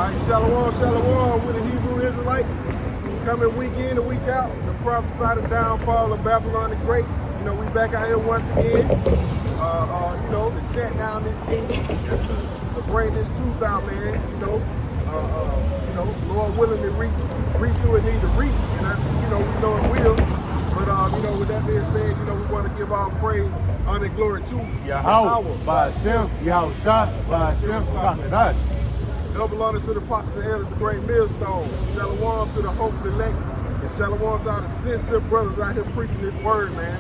right, shalom, shalom with the Hebrew Israelites. Coming week in and week out, the prophesied the downfall of Babylon the Great. You know, we back out here once again. You know, to chant down this king, to bring this truth out, man. You know, Lord willing to reach who it need to reach, and we know it will. But you know, with that being said, you know, we want to give all praise, honor, and glory to Yahweh, Ba'ashem, Yahushua, Ba'ashem, Ba'adash. Double honor to the apostles and elders, the great millstone. Shalom to the hopeful elect, and shalom to all the sincere brothers out here preaching this word, man.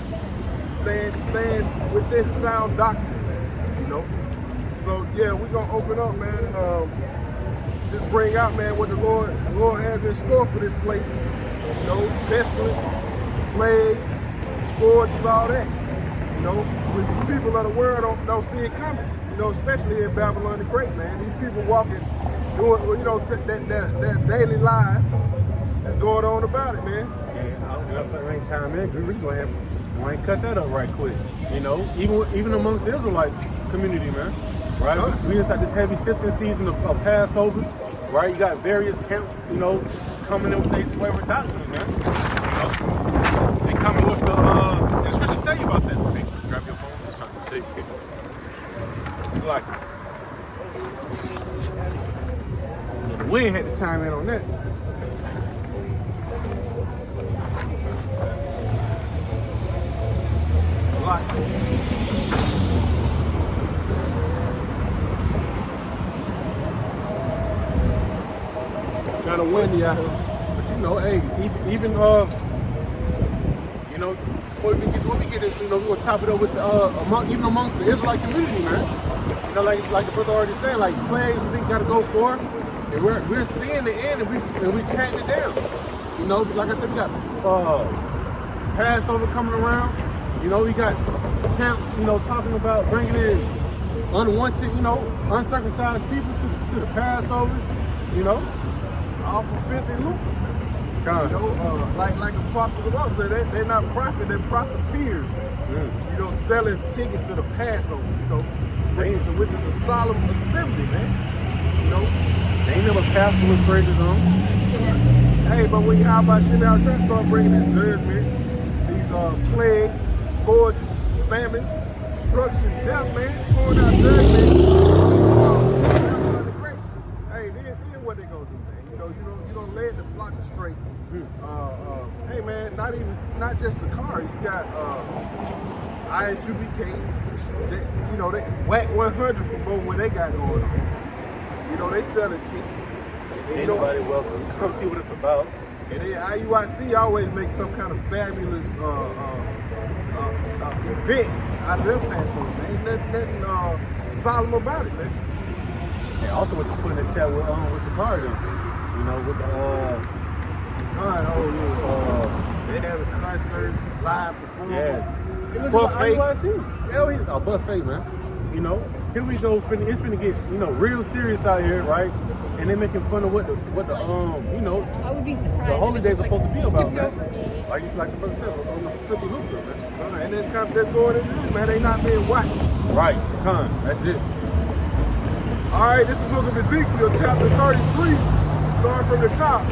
Stand within sound doctrine, man. You know. So yeah, we're gonna open up, man, and just bring out, man, what the Lord has in store for this place. You know, pestilence, plagues, scourges, all that. You know, which the people of the world don't see it coming. You know, especially in Babylon the Great, man. These people walking, doing, you know, their daily lives, just going on about it, man. Yeah, I chime in. We go ahead and cut that up right quick. You know, even amongst the Israelite community, man. Right? We inside this heavy sifting season of Passover, right? You got various camps, you know, coming in with their swearing doctrine, man. You know, they coming with the scriptures tell you about that. Hey, grab your phone. I'm trying to shake it. It's like the wind had to chime in on that. It's a lot. Kind of windy out here. But you know, hey, even you know, before we get to what we get into, you know, we're gonna chop it up with even amongst the Israelite community, man. You know, like the brother already saying, like plagues and things gotta go for it. And we're seeing the end and we chanting it down. You know, like I said, we got Passover coming around. You know, we got camps, you know, talking about bringing in unwanted, you know, uncircumcised people to the Passovers, you know. All for filthy lucre. You know, like Apostle Paul said, they're not profit, they're profiteers. You know, selling tickets to the Passover, you know, which is a solemn assembly, man. You know, they ain't never passed with fringes on. Hey, but when how about shit now trying to start bringing in judgment, these plagues, scourges, famine, destruction, death, man, torn out judgment. Hey, then what they gonna do, man? You don't lay the flock straight. Hey man, not just a car. You got ISUBK. You know, they whack 100 promote what they got going on. You know, they selling tickets. Anybody welcome. Just come see what it's about. And then IUIC always makes some kind of fabulous event out of their Passover, man. Ain't nothing solemn about it, man. And also what you put in the chat with Sakari, you know, with the they having concerts, live performances, buffet. A buffet, man. You know, here we go. It's finna get, you know, real serious out here, right? And they're making fun of what the you know, I would be surprised. The holy days are supposed to be about, man. Like the brother said, on the 50 lucre, man. And that's going into this, man. They not being watched. Right, that's it. All right, this is the book of Ezekiel, chapter 33, starting from the top.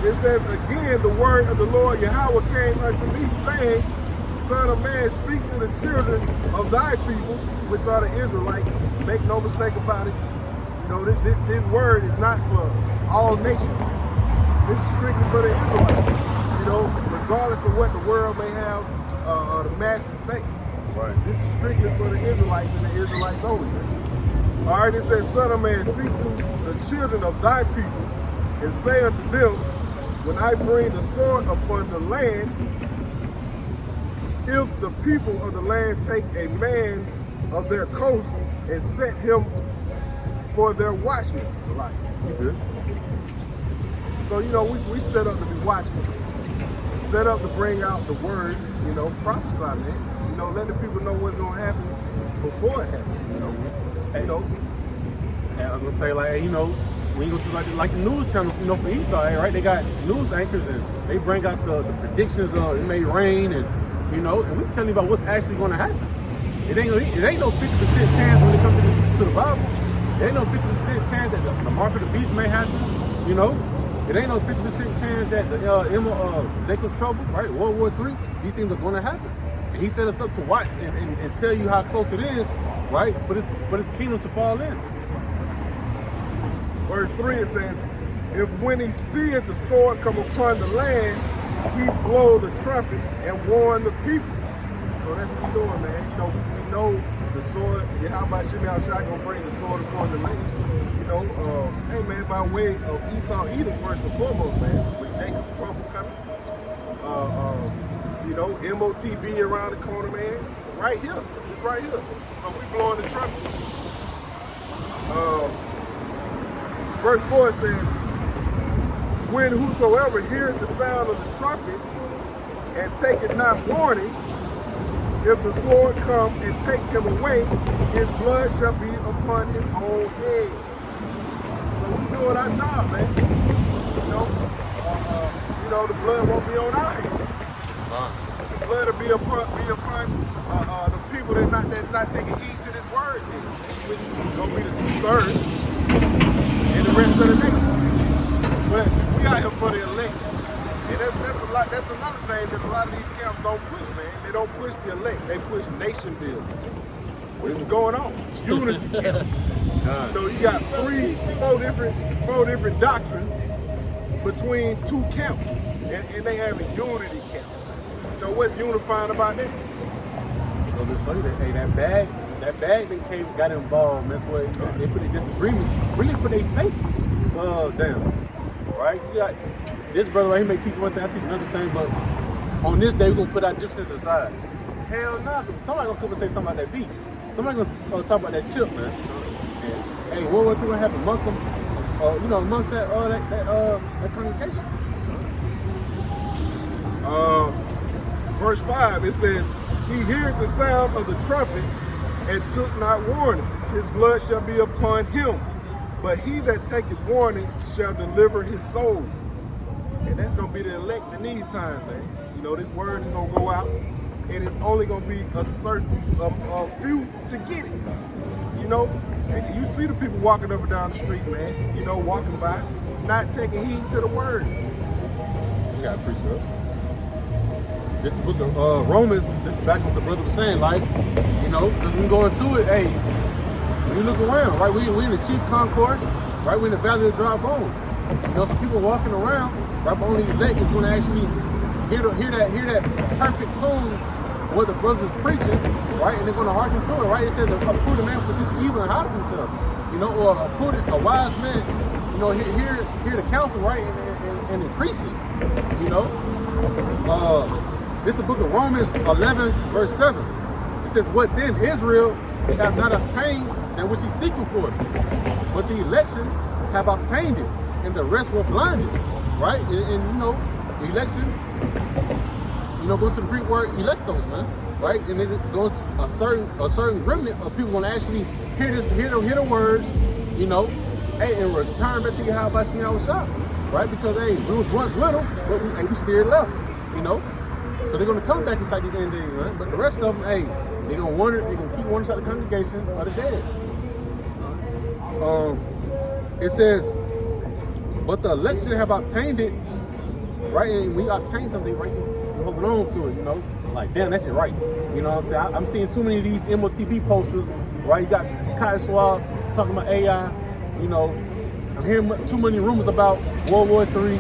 It says, again, the word of the Lord Yahweh came unto me, saying, Son of man, speak to the children of thy people, which are the Israelites. Make no mistake about it. You know, this word is not for all nations. This is strictly for the Israelites. You know, regardless of what the world may have, the masses think. Right. This is strictly for the Israelites and the Israelites only. All right, it says, Son of man, speak to the children of thy people, and say unto them, when I bring the sword upon the land, if the people of the land take a man of their coast and set him for their watchmen. So, you know, we set up to be watchmen. Set up to bring out the word, you know, prophesy, man. You know, let the people know what's going to happen before it happens, you know. And I'm going to say, like, you know, when you go to like the news channel, you know, for each side, right? They got news anchors and they bring out the predictions of it may rain and, you know, and we tell you about what's actually going to happen. It ain't no 50% chance when it comes to the Bible. There ain't no 50% chance that the mark of the beast may happen. You know, it ain't no 50% chance that the Jacob's trouble, right? World War III. These things are going to happen. And he set us up to watch and tell you how close it is, right? For this kingdom to fall in. Verse 3, it says, if when he seeth the sword come upon the land, he blow the trumpet and warn the people. So that's what we're doing, man. You know, we know the sword, Yahweh Shimei Shai gonna bring the sword upon the land. You know, hey man, by way of Esau Edom first and foremost, man, with Jacob's trouble coming. You know, MOTB around the corner, man. Right here. It's right here. So we blowing the trumpet. Verse 4 says, when whosoever heareth the sound of the trumpet and taketh not warning, if the sword come and take him away, his blood shall be upon his own head. So we doing our job, man. You know, the blood won't be on our hands. The blood will be upon the people that not taking heed to this word, which is gonna be the 2/3 and the rest of the nation. But we out here for the elect. And that's a lot. That's another thing that a lot of these camps don't push, man. They don't push the elect. They push nation building. Which is going on. Unity camps. You know, you got four different doctrines between two camps, and they having unity camps. You know what's unifying about that? So just show you that, hey, that bag that got involved. That's why they put their disagreements, really put their faith down. Right? You got this brother right here may teach one thing, I teach another thing, but on this day we're gonna put our differences aside. Hell nah, because somebody gonna come and say something about that beast. Somebody gonna talk about that chip, man. And, hey, World War III happened amongst them, you know, amongst that congregation. Verse 5, it says, he heard the sound of the trumpet and took not warning. His blood shall be upon him. But he that taketh warning shall deliver his soul. And that's going to be the elect in these times, man. You know, this word is going to go out, and it's only going to be a few to get it. You know, and you see the people walking up and down the street, man, you know, walking by, not taking heed to the word. You got to preach up. This the book of Romans, this is back what the brother was saying, like, you know, because we go into it, hey, when you look around, right, we in the chief concourse, right, we in the valley of dry bones. You know, some people walking around, right, but only the elect is going to actually hear that perfect tune what the brother's preaching, right, and they're going to hearken to it, right? It says a prudent man will see the evil and hide himself, you know, or a wise man, you know, hear the counsel, right, and increase it, you know. This is the book of Romans 11, verse 7. It says, what then? Israel have not obtained that which he's seeking for, but the election have obtained it, and the rest were blinded, right? And you know, election, you know, go to the Greek word electos, man, right? And then go to a certain remnant of people gonna actually hear the words, you know, hey, and return back to your house by Shimei Shai, right? Because hey, we was once little, but we still left, you know. So they're gonna come back inside these end days, man. But the rest of them, hey, they're gonna keep wandering inside the congregation of the dead. It says, but the election have obtained it, right? And we obtain something, right? You're holding on to it, you know? Like, damn, that shit right. You know what I'm saying? I'm seeing too many of these MOTB posters, right? You got Kai Schwab talking about AI, you know. I'm hearing too many rumors about World War III.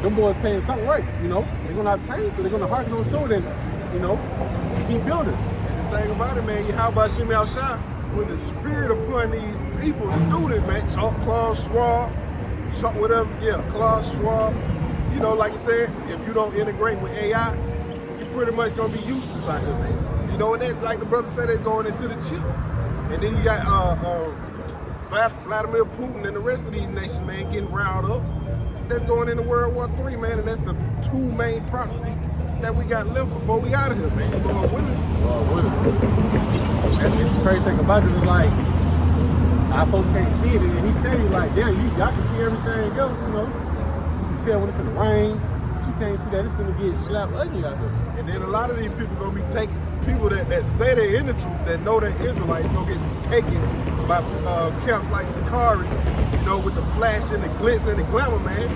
Them boys saying something right, you know. They're gonna obtain it, so they're gonna harken on to it and, you know, keep building. And the thing about it, man, how about Shimei Shai? With the spirit upon these people to do this, man. Klaus Schwab, Klaus Schwab. You know, like you said, if you don't integrate with AI, you're pretty much gonna be useless out here, man. You know, and that, like the brother said, they're going into the chip. And then you got Vladimir Putin and the rest of these nations, man, getting riled up. That's going into World War III, man, and that's the two main prophecies that we got left before we out of here, man. Lord willing. And this crazy thing about it is like, our folks can't see it, and he tell you like, yeah, y'all can see everything else, you know. You can tell when it's gonna rain, but you can't see that it's gonna get slap ugly out here. And then a lot of these people gonna be people that say they're in the truth, that know they're Israelites, get taken by camps like Sakari, with the flash and the glitz and the glamour, man.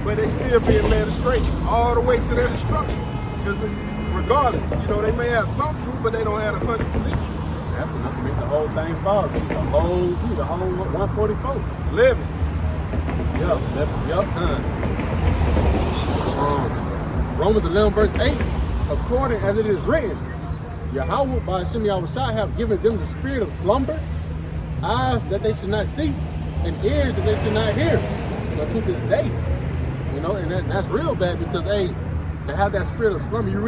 But they still being led astray all the way to their destruction. Because regardless, they may have some truth, but they don't have 100% truth. That's enough to make the whole thing fall. The whole 144. Living. Yep. Romans 11 verse 8, according as it is written, Yahweh by Hashem Yahushua have given them the spirit of slumber, eyes that they should not see, and ears that they should not hear, until this day. And that's real bad because, hey, to have that spirit of slumber, you're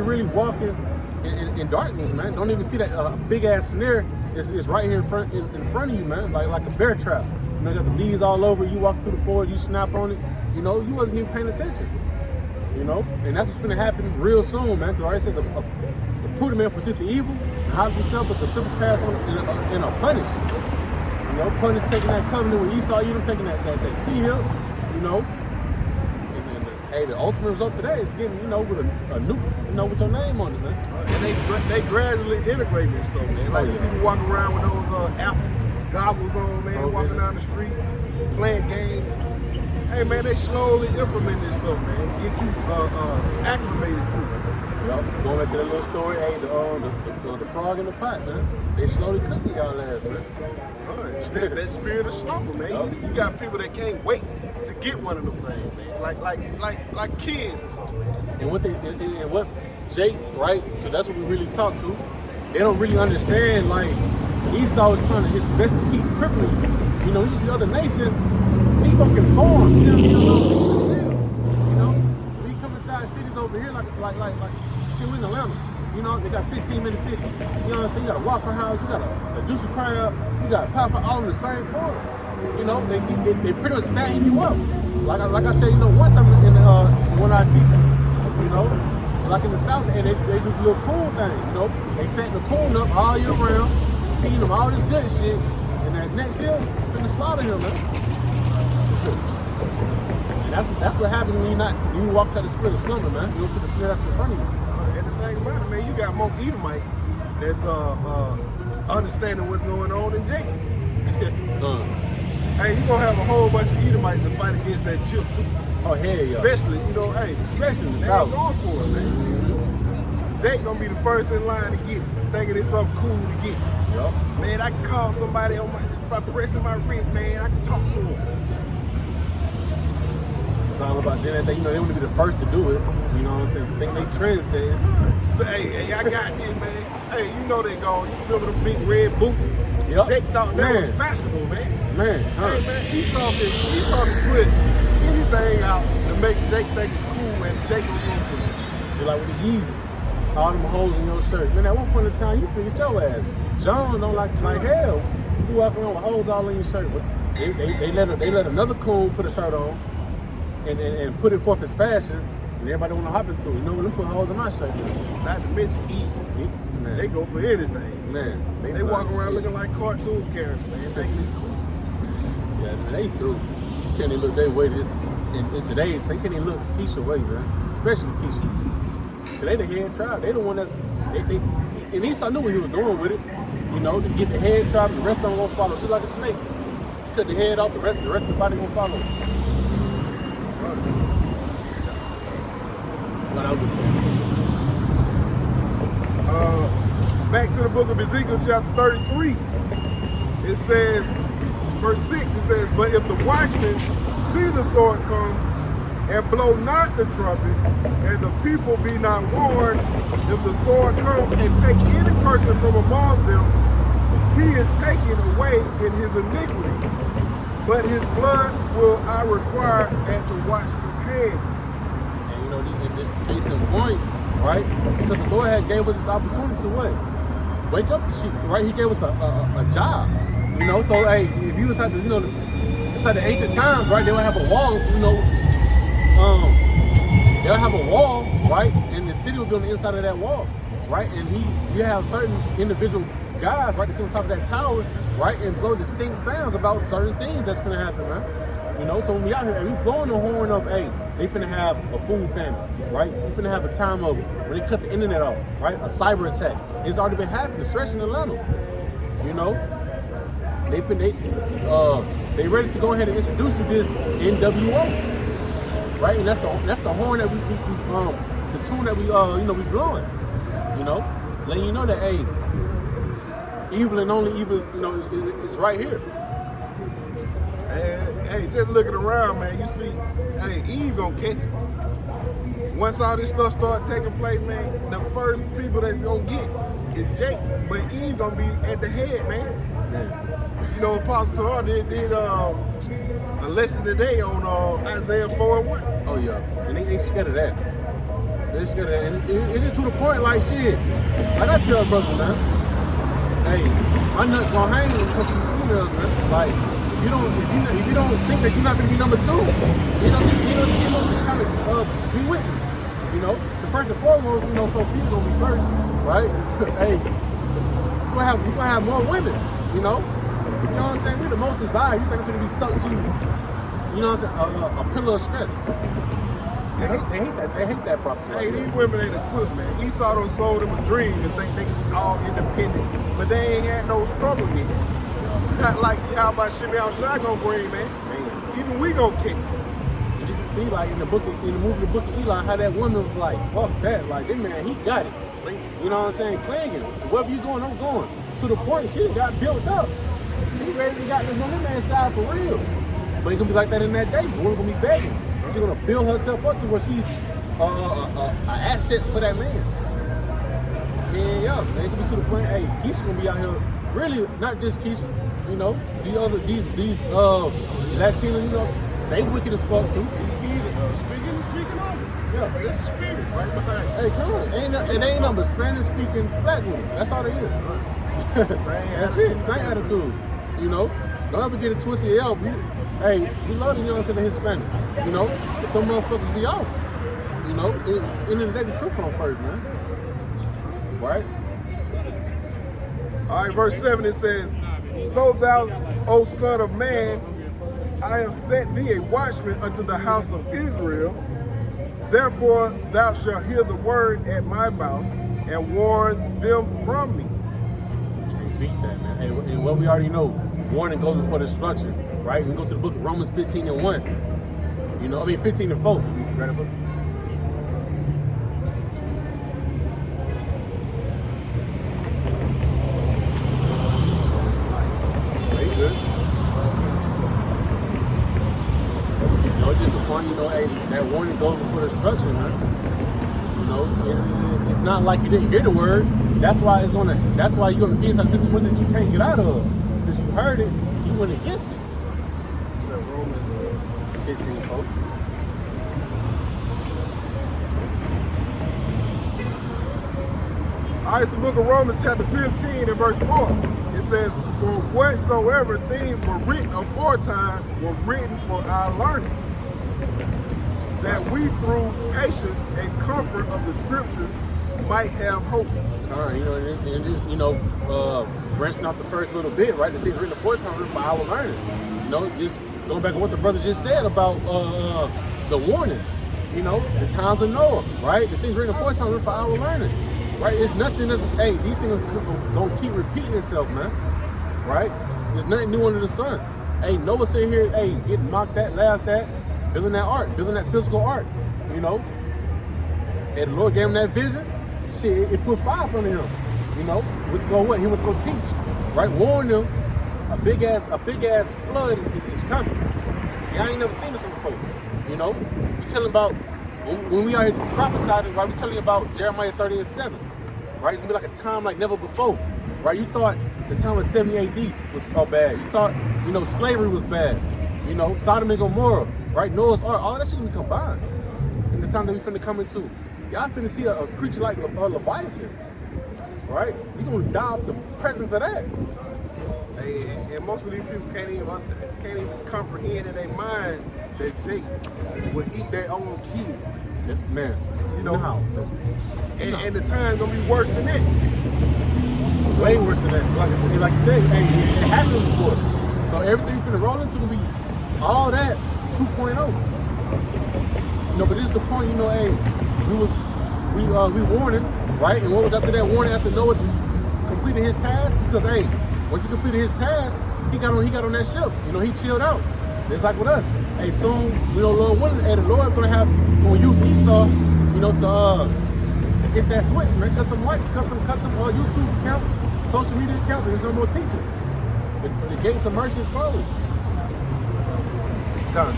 really walking in darkness, man. Don't even see that big ass snare is right here in front of you, man, like a bear trap. You got the leaves all over. You walk through the forest, you snap on it. You wasn't even paying attention. And that's what's gonna happen real soon, man. Because already says the prudent man forsake the evil and hide himself, but the simple pass on and are punished. Punish taking that covenant with Esau, taking that sea hill, Hey, the ultimate result today is getting, with a new, with your name on it, man. And they gradually integrate this stuff, man. Like people walking around with those Apple goggles on, man, walking down the street, playing games. Hey, man, they slowly implement this stuff, man. Get you acclimated to it. Going back to that little story, hey, the frog in the pot, man. They slowly cooking y'all ass, man. That spirit of slumber, man. You got people that can't wait to get one of them things, man. Like kids or something. And what Jake, right? Because that's what we really talk to. They don't really understand. Like Esau is trying his best to keep crippling. These other nations, he fucking farms. We come inside cities over here like shit, we in Atlanta. They got 15-minute cities. You know what I'm saying? You got a Waffle House, you got a Juicy Crab, you got Papa all in the same corner. They pretty much fatten you up. Like I said, once I'm in when I teach, like in the South, and they do this little coon thing, they fatten the coon up all year round, feeding them all this good shit, and that next year, they're gonna slaughter him, man. And that's what happens when you walk outside the spirit of slumber, man. You don't see the snare that's in front of you. And the thing about it, man, you got more Edomites that's understanding what's going on than Jake. Hey, you gonna have a whole bunch of Edomites to fight against that chip too. Oh, hell yeah. Especially, especially in the they South. ain't going for it, man. Jake gonna be the first in line to get it, thinking it's something cool to get. Yep. Man, I can call somebody by pressing my wrist, man. I can talk to them. It's all about them. They want to be the first to do it. You know what I'm saying? Think they trendsetting. Say, hey, I got this, man. Hey, they gone. You remember them big red boots? Yep. Jake thought that was fashionable, man. Man, Hey, man, Esau can put anything out to make Jake think it's cool, and Jake was going for it. Just like with the Yeezy. All them holes in your shirt. Man, at one point in time, you figured your ass. John don't like hell. You walk around with holes all in your shirt. But they let another coon put a shirt on and put it forth as fashion, and everybody want to hop into it. When them put holes in my shirt. Not to mention eat. Man. They go for anything. Man. They walk around looking like cartoon characters, man. Yeah, man, they through. Can't even look their way this in today's they can't even look Keisha way, man. Especially Keisha. They the head tribe. They the one that they and Esau knew what he was doing with it. To get the head tribe, the rest of them gonna follow. Just like a snake. Cut the head off, the rest of the body gonna follow. Back to the book of Ezekiel, chapter 33. It says, verse 6, it says, but if the watchmen see the sword come and blow not the trumpet, and the people be not warned, if the sword come and take any person from among them, he is taken away in his iniquity, but his blood will I require at the watchman's hand. And in this case in point, right? Because the Lord had gave us this opportunity to what? Wake up the sheep, right? He gave us a job, So hey, if you decide to, it's like the ancient times, right? They would have a wall, they'll have a wall, right? And the city will be on the inside of that wall, right? And you have certain individual guys, right, to sit on top of that tower, right, and blow distinct sounds about certain things that's gonna happen, man. You know, so when we out here, and we blowing the horn of, hey, they finna have a food famine, right? We finna have a time of when they cut the internet off, right? A cyber attack. It's already been happening, especially in Atlanta. You know, they ready to go ahead and introduce you this NWO, right? And that's the horn that we the tune that we we blowing. You know, letting you know that hey, evil and only evil is right here. Hey, just looking around, man, you see, hey, Eve gonna catch it. Once all this stuff start taking place, man, the first people that's gonna get is Jake, but Eve gonna be at the head, man. You know, Apostle Tar did a lesson today on Isaiah 4:1. Oh yeah, and they scared of that. They scared of that, and it's just to the point, like shit. Like I tell brothers, man, hey, my nuts gonna hang when it comes to these females, man. Like. If you don't think that you're not gonna be number two, you know, kind of be with me. You know, the first and foremost, Sophia's gonna be first, right? Hey, you're gonna have more women, you know. You know what I'm saying? We're the most desired. You think I'm gonna be stuck to, you know what I'm saying, a pillar of stress. They hate that proposition. Hey, these women ain't equipped, man. Esau done sold them a dream and think they can be all independent, but they ain't had no struggle with it. Not like how about Shimmy outside gonna bring, man. Even we gonna catch it. You just see like in the movie The Book of Eli, how that woman was like, fuck that, like that man, he got it. You know what I'm saying? Clanging. Wherever you going, I'm going. To the point she got built up. She ready to got this on that man's side for real. But it's gonna be like that in that day. The woman gonna be begging. She's gonna build herself up to where she's an asset for that man. And yeah, man, it could be to the point, hey, Keisha gonna be out here. Really, not just Keisha, you know, these Latinos, you know, they wicked as fuck too. Speaking of it. Yeah, there's a spirit right behind it. Hey, come on. They ain't nothing but Spanish speaking black women. That's all they is. That's it. Same attitude. You know? Don't ever get it twisted. Yeah, we love the young to the Hispanics. You know? But them motherfuckers be off. You know? End of the day, the truth come first, man. Right? All right, verse 7, it says, So thou, O son of man, I have set thee a watchman unto the house of Israel. Therefore thou shalt hear the word at my mouth and warn them from me. Can't beat that, man. And what we already know, warning goes before destruction, right? We can go to the book of Romans 15:1. You know, 15:4. Read the book. That warning goes before destruction, man. You know, it's not like you didn't hear the word. That's why you're gonna be in some situation that you can't get out of. Because you heard it, you went against it. So Romans 15:4. All right, so book of Romans chapter 15 and verse 4. It says, For whatsoever things were written aforetime were written for our learning, that we through patience and comfort of the scriptures might have hope. All right, you know, and just, branching off the first little bit, right? The things written aforetime written for our learning. You know, just going back to what the brother just said about the warning. You know, the times of Noah, right? The things written aforetime written for our learning. Right? It's nothing these things are gonna keep repeating itself, man. Right? There's nothing new under the sun. Hey, Noah sitting here, getting mocked at, laughed at, building that art, building that physical art, you know? And the Lord gave him that vision. Shit, it put fire under him, you know? He went to go teach, right? Warn them, a big ass flood is coming. Y'all ain't never seen this one before, you know? We telling about, when we are prophesying, right, we telling you about Jeremiah 30:7, right? It's gonna be like a time like never before, right? You thought the time of 70 AD was bad. You thought, slavery was bad. Sodom and Gomorrah, right? Noah's Ark, all that shit gonna be combined. In the time that we finna come into, y'all finna see a creature like a Leviathan, right? You gonna die off the presence of that. And most of these people can't even comprehend in their mind that Jake would eat their own kids. Man, and the time gonna be worse than that. Way worse than that. Like you said, it happened before. So everything finna roll into gonna be all that 2.0. But this is the point, hey, we warning, right? And what was after that warning after Noah completed his task? Because hey, once he completed his task, he got on that ship. He chilled out. It's like with us. Hey, soon, Lord willing, the Lord gonna use Esau, to get that switch, man. Cut them likes, cut them YouTube accounts, social media accounts. There's no more teaching. The gates of mercy is closed. Done.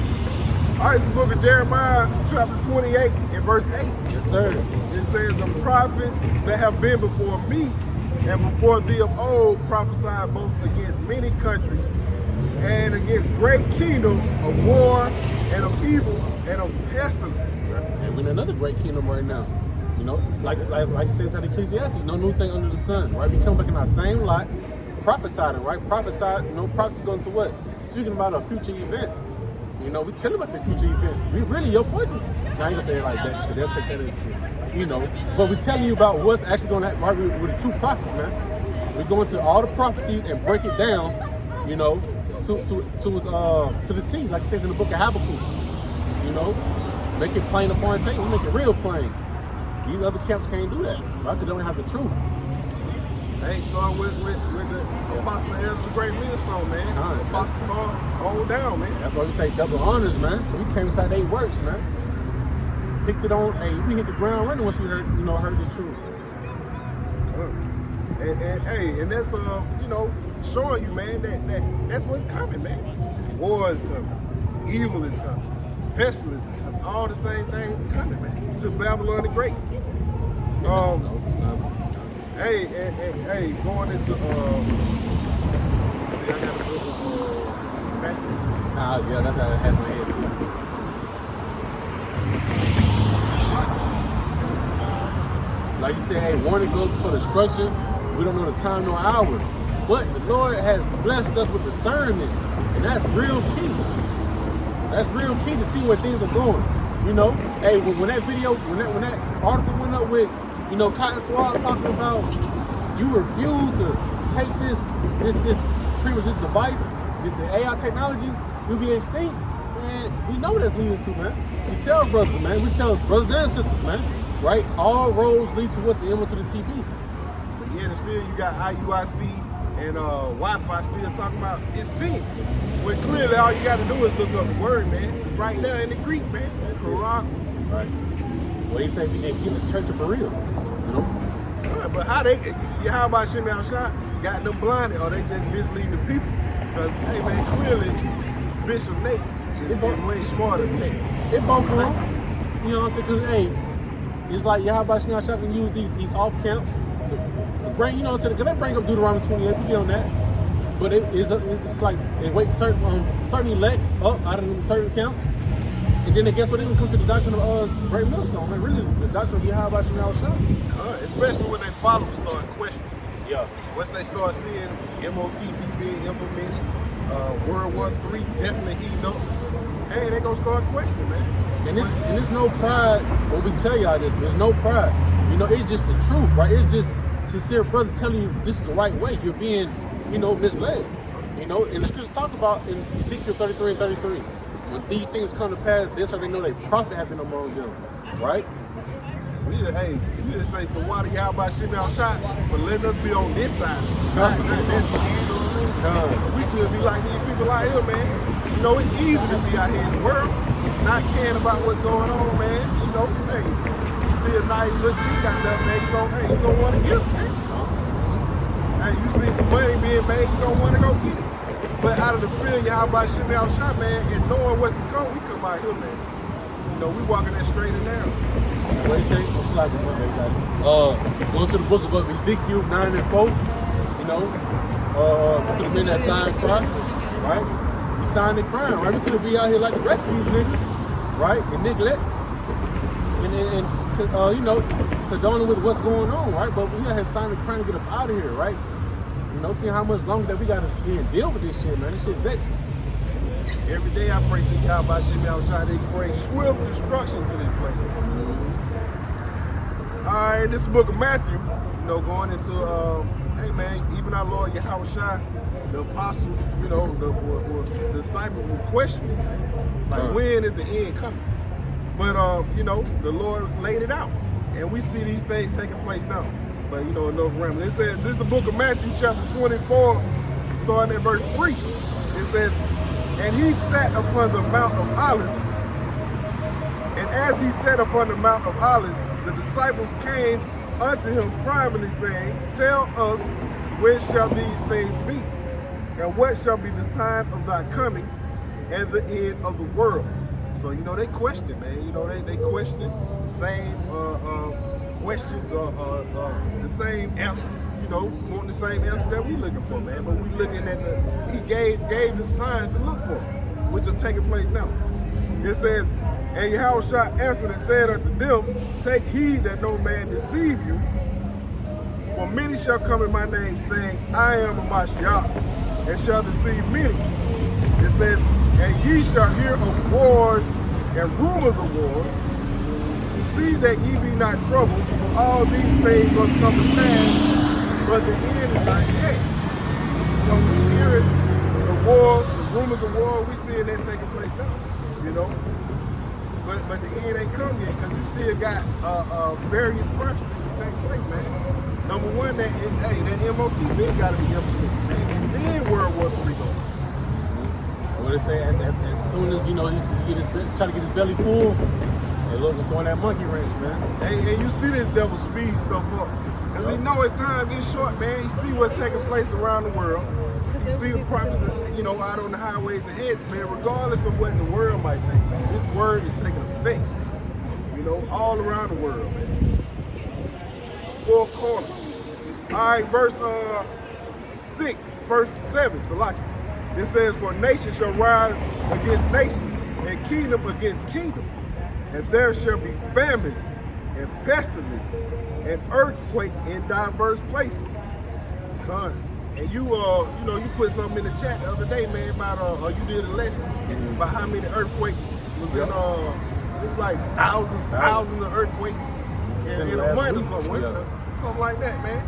All right, it's the book of Jeremiah, chapter 28, and verse 8. Yes, sir. It says, the prophets that have been before me and before thee of old prophesied both against many countries and against great kingdoms of war and of evil and of pestilence. And we're in another great kingdom right now. Like it says in Ecclesiastes, no new thing under the sun, right? We come back in our same lots, prophesying, right? Prophecy going to what? Speaking about a future event. We telling about the future event. We really your fortune. Now I ain't gonna say it like that, because they'll take that into, but we're telling you about what's actually gonna happen, right? With the true prophets, man. We go into all the prophecies and break it down, to the T, like it says in the book of Habakkuk. Make it plain upon tape. We make it real plain. These other camps can't do that, right? Because they don't have the truth. They ain't starting with the Apostle Ellis the Great Millstone, man. Apostle hold down, man. That's why we say double honors, man. We came inside their works, man. Picked it on. Hey, we hit the ground running once we heard the truth. And that's showing you, man, that's what's coming, man. War is coming, evil is coming, pestilence is coming. All the same things are coming, man. To Babylon the Great. Hey, going into see, I got to go Matthew. Yeah, that's how I had my head too. Like you said, hey, warning goes before destruction. We don't know the time nor hour. But the Lord has blessed us with discernment. And that's real key. That's real key to see where things are going. Hey, when that article went up with, Cotton Swab talking about you refuse to take this device, the AI technology, you'll be extinct, man, we know what that's leading to, man. We tell brothers, man. We tell brothers and sisters, man, right? All roads lead to what? The M to the TB. But yeah, and still you got IUIC and Wi-Fi still talking about it's sin. When clearly all you got to do is look up the word, man. Right now in the Greek, man. That's Quran. Right. Well, he said we ain't getting the church for real, But how about Shimmy Al-Shah got them blinded, or they just misleading the people? Because, hey, man, clearly Bishop Nate is way smarter than that. It both wrong. You know what I'm saying? Because, hey, it's like Yahweh Shimmy Al-Shah can use these off camps. Because they bring up Deuteronomy 28, we get on that. But it's like they wake certain elect up out of certain camps. And then guess what? They gonna come to the doctrine of Great Millstone, man. Really, the doctrine of Yahweh Shimmy Al-Shah. Especially when they followers start questioning. Yeah. Once they start seeing MOTB being implemented, World War III definitely heating up, hey, they gonna start questioning, man. And it's no pride when we tell y'all this. There's no pride. It's just the truth, right? It's just sincere brothers telling you this is the right way. You're being, misled. And the scriptures talk about in Ezekiel 33 and 33. When these things come to pass, this how they know they prophet have been among them, right? We just say the water Yahweh Shimmy Al-Shah, but let us be on this side, not this side. We could be like these people out here, man. It's easy to be out here in the world, not caring about what's going on, man. Hey, you see a nice little chick out there, man, you gonna want to get it, man. Hey, you see some money being made, you gonna want to go get it. But out of the fear of Yahweh Shimmy Al-Shah, man, and knowing what's to come, we come out here, man. We walking that straight and narrow. What do you say? Going to the book of Ezekiel 9 and 4, to the men that signed crime, right? We signed the crime, right? We couldn't be out here like the rest of these niggas, right? And neglect. And condoning with what's going on, right? But we out here signing the crime to get up out of here, right? Seeing how much longer that we got to deal with this shit, man. This shit vexing. Every day I pray to Yahweh Shimmy Al-Shah, they bring swift destruction to this place. All right, this is the book of Matthew, going into, hey man, even our Lord Yahweh Shai, the apostles, you know, the disciples were questioning, like, when is the end coming? But, you know, the Lord laid it out. And we see these things taking place now. But, you know, enough rambling. It says, this is the book of Matthew, chapter 24, starting at verse 3. It says, and he sat upon the Mount of Olives. And as he sat upon the Mount of Olives, the disciples came unto him privately, saying, tell us, when shall these things be? And what shall be the sign of thy coming and the end of the world? So, you know, they question, man. You know, they question the same questions, the same answers, you know, want the same answers that we looking for, man. But we looking at he gave the signs to look for, which are taking place now. It says, and Yahushua answered and said unto them, take heed that no man deceive you, for many shall come in my name, saying, I am a Mashiach, and shall deceive many. It says, and ye shall hear of wars and rumors of wars. See that ye be not troubled, for all these things must come to pass, but the end is not yet. So we hear it, the wars, the rumors of war, we seeing that taking place now, you know. But the end ain't come yet, because you still got various prophecies that take place, man. Number one, that MOT been got to be implemented, man. And then World War III going. What they say, as soon as, you know, he try to get his belly full, they look throwing that monkey wrench, man. And you see this devil speed stuff up. Because he know his time is short, man. He see what's taking place around the world. You see the prophets, you know, out on the highways and hedges, man, regardless of what the world might think, man. This word is taking effect, you know, all around the world, man. Four corners. All right, verse 6, verse 7, Salaki. It says, for nation shall rise against nation, and kingdom against kingdom. And there shall be famines, and pestilences, and earthquake in diverse places. And you know, you put something in the chat the other day, man, about you did a lesson about how many earthquakes was in it was like thousands of earthquakes in a month or something, something like that, man.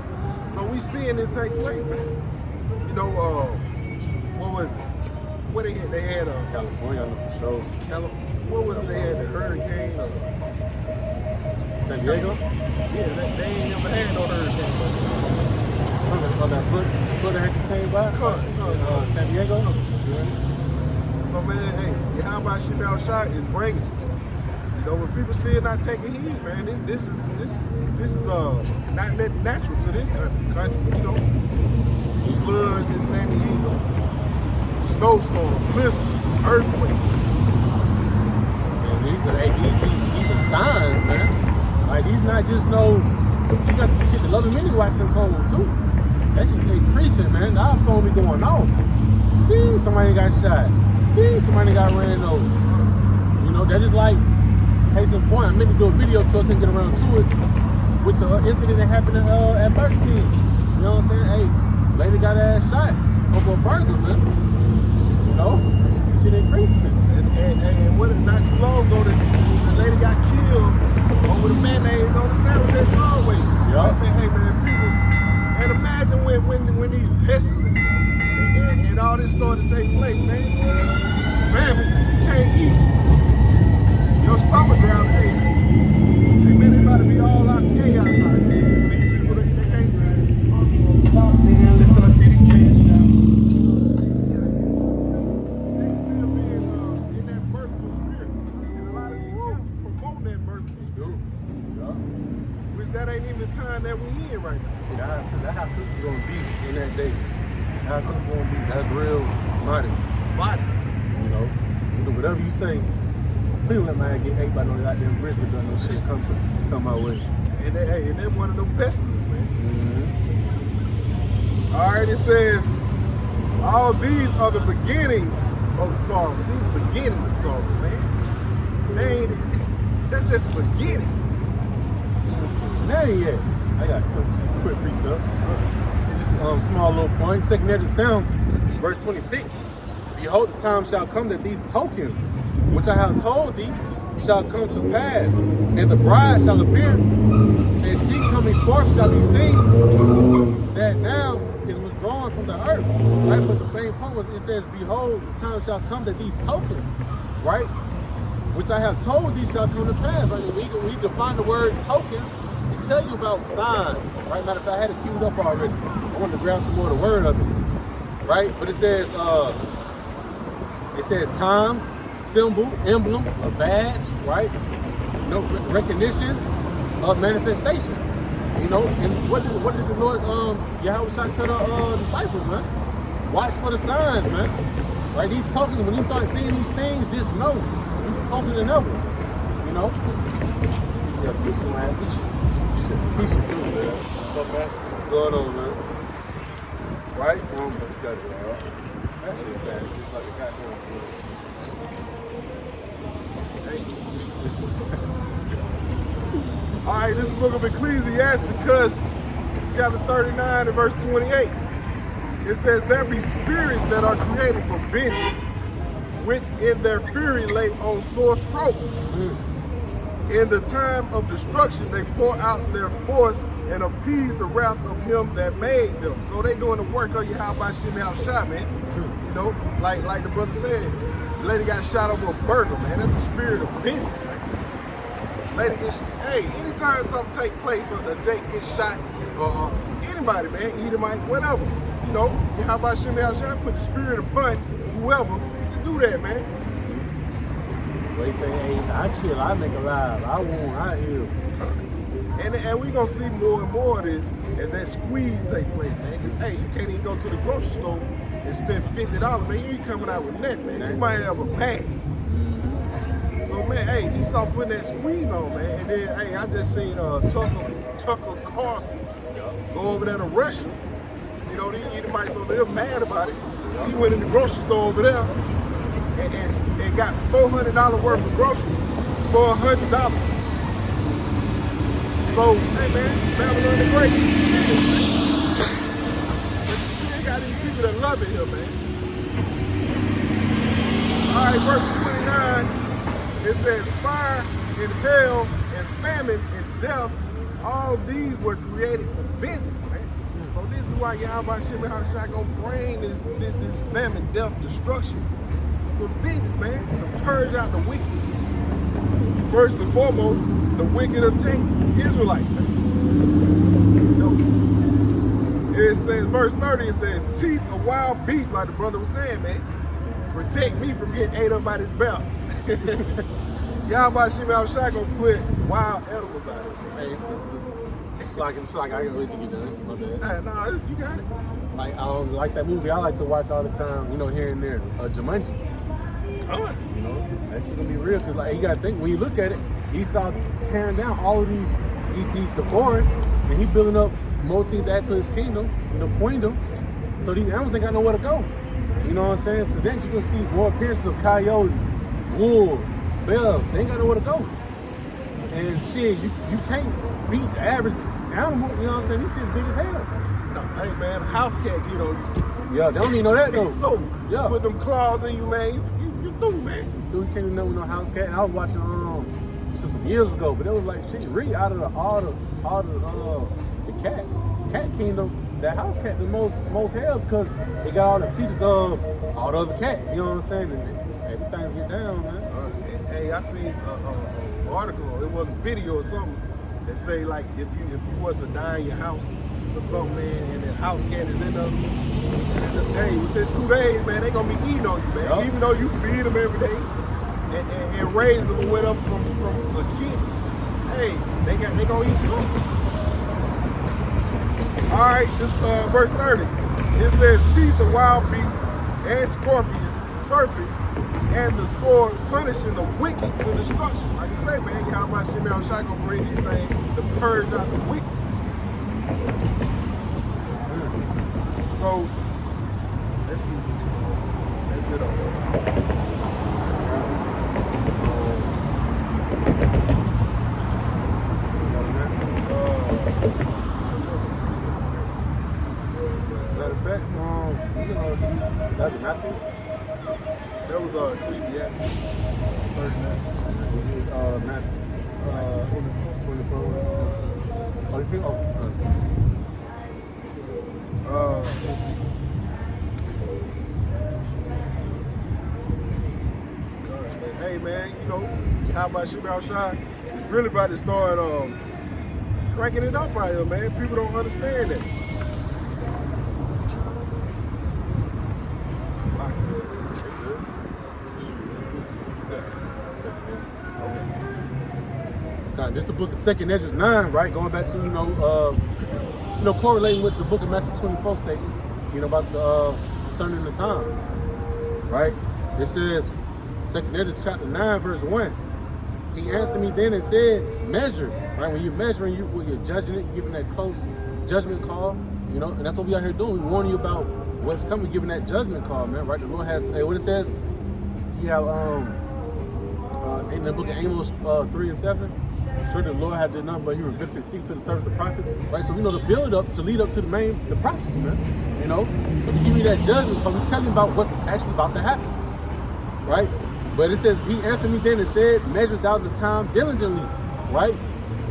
So we seeing this take place, man. You know, what was it? What they had? They had California for sure. What was it? They had the hurricane. San Diego? Yeah, they ain't never had no hurricane. On that foot that came by? San Diego? Yeah. So, man, hey, how about Chanel Shot is bringing it? You know, when people still not taking heed, man, this is not that natural to this country. You know, floods in San Diego, snowstorms, blizzards, earthquakes. Man, these are signs, man. Like, these not just no. You got the shit, the loving mini watch them cold too. That shit's increasing, man. The iPhone be going off. Ding, somebody got shot. Ding, somebody got ran over. You know, that is like, case in point, I meant to do a video so I can get around to it with the incident that happened at Burger King. You know what I'm saying? Hey, lady got her ass shot over a burger, man. You know? That shit increasing. And what, not too long ago, the lady got killed over the mayonnaise on the sandwich at Subway. Yeah. Hey, man, people. And imagine when these pestilences and all this started to take place, man. Famine, you can't eat. Your stomach down, hey, man, they about to be all out of chaos out here. These people, they can't see. That ain't even the time that we in right now. See, that's how sisters gonna be in that day. That's how sisters gonna be. That's real modest. You know, you do whatever you say. Please let my ass get ate by no goddamn bridge with no shit come my way. And they're one of them pestilence, man. Mm-hmm. All right, it says, all these are the beginning of sorrow. These are the beginning of sorrow, man. That's just the beginning. That ain't yet. I got a quick precept. Just a small little point. Second edge of sound, verse 26. Behold, the time shall come that these tokens, which I have told thee, shall come to pass, and the bride shall appear, and she coming forth shall be seen, that now is withdrawn destroyed from the earth, right? But the main point was it says, behold, the time shall come that these tokens, right, which I have told these shall come to pass. Right? We define the word tokens to tell you about signs, right? Matter of fact, I had it queued up already. I wanted to grab some more of the word of it, right? But it says times, symbol, emblem, a badge, right? No recognition of manifestation. You know, and what did the Lord Yahweh shot to the disciples, man? Watch for the signs, man. Right? These tokens, when you start seeing these things, just know you're closer than ever. You know? Yeah, peace and man. Peace and food, man. What's up, man? What's going on, man? Right? That shit's sad. It's just like a goddamn All right, this is the book of Ecclesiasticus, chapter 39 and verse 28. It says, there be spirits that are created for vengeance, which in their fury lay on sore strokes. In the time of destruction, they pour out their force and appease the wrath of him that made them. So they doing the work of Yahweh Shimei Shah, man. You know, like the brother said, the lady got shot over a burger, man. That's the spirit of vengeance, man. Lady gets, hey, anytime something take place or the Jake gets shot, or anybody, man, Edomite, whatever, you know, Yahweh Shimei Shah put the spirit upon whoever to do that, man. They say, hey, I kill, I make alive, I wound, I heal. And we gonna see more and more of this as that squeeze take place, man. Cause, hey, you can't even go to the grocery store and spend $50, man. You ain't coming out with nothing, man. You might have a bag. So, man, hey, he saw putting that squeeze on, man. And then, hey, I just seen Tucker Carlson go over there to Russia. You know, these Edomites over there mad about it. He went in the grocery store over there and got $400 worth of groceries for $100. So, hey, man, Babylon the Great. But you still got these people that love it here, man. All right, verse 29. It says, fire and hell and famine and death, all these were created for vengeance, man. So this is why Yahweh Shimei Shah gonna bring this famine, death, destruction for vengeance, man. To purge out the wicked. First and foremost, the wicked of Israelites, man. You know, it says, verse 30, it says, teeth of wild beasts, like the brother was saying, man. Protect me from getting ate up by this belt. Yahweh Shimei Shah gonna put wild animals out here. Hey, it's like I can wait till you done. My bad. Hey, nah, you got it. Like that movie I like to watch all the time, you know, here and there, Jumanji. Oh. You know, that shit gonna be real, cause like you gotta think when you look at it, Esau tearing down all of these the forests, and he building up more things to add to his kingdom, you know, queendom. So these animals ain't got nowhere to go. You know what I'm saying? So then you're gonna see more appearances of coyotes, wolves, bears. They ain't got nowhere to go. And shit, you can't beat the average animal. You know what I'm saying? These shit's big as hell. No, hey man, house cat get on you. Yeah, they don't even know that though. So yeah, put them claws in you, man. You through, man. Dude, you can't even know with no house cat. And I was watching this was some years ago, but it was like shit really out of the cat kingdom. That house cat the most hell because it got all the features of all the other cats. You know what I'm saying? And everything's get down, man. Hey, I seen an article. It was a video or something that say like if you was to die in your house or something, man, and the house cat is in the hey, within 2 days, man, they gonna be eating on you, man. Yep. Even though you feed them every day and raise them or whatever from a kid, hey, they gonna eat you up. All right, this verse 30. It says, teeth of wild beasts and scorpions, serpents, and the sword punishing the wicked to destruction. Like I say, man, Yahweh Shimei Shah gonna bring these things to purge out the wicked. So, let's see. That's it all. Matter of fact, that's a Matthew? That was Ecclesiastes 39. Matthew. 24. Oh, you think? Oh. Let's see. Gosh, man. Hey, man, you know, how about you outside? Really about to start cranking it up right here, man. People don't understand that. This the book of 2nd Ezra 9, right? Going back to, correlating with the book of Matthew 24 statement, about the discerning the time, right? It says, 2nd Ezra chapter 9, verse 1. He answered me then and said, measure, right? When you're measuring, you're judging it, you're giving that close judgment call, and that's what we out here doing. We warn you about what's coming, giving that judgment call, man, right? The Lord has, what it says, you have, in the book of Amos 3 and 7, sure the Lord had did nothing but he revealed his secret to the servants of the prophets, right? So we know the build up to lead up to the prophecy, man. So we give you that judgment, but we tell you about what's actually about to happen, right? But it says, he answered me then and said, measure thou the time diligently, right?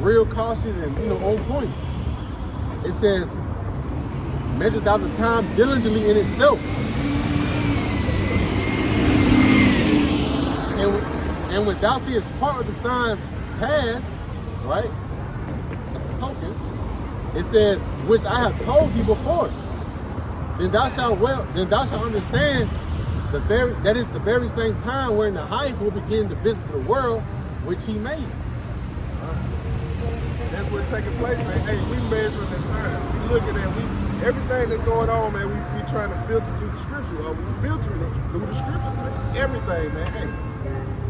Real cautious and, on point. It says, measure thou the time diligently in itself. And when thou seest part of the signs pass, right? That's a token. It says, which I have told thee before. Then thou shalt understand that is the very same time wherein the highest will begin to visit the world which he made. That's what's taking place, man. Hey, we measuring the time. We looking at everything that's going on, man. We trying to filter through the scripture. We filtering it through the scriptures, man. Everything, man. Hey,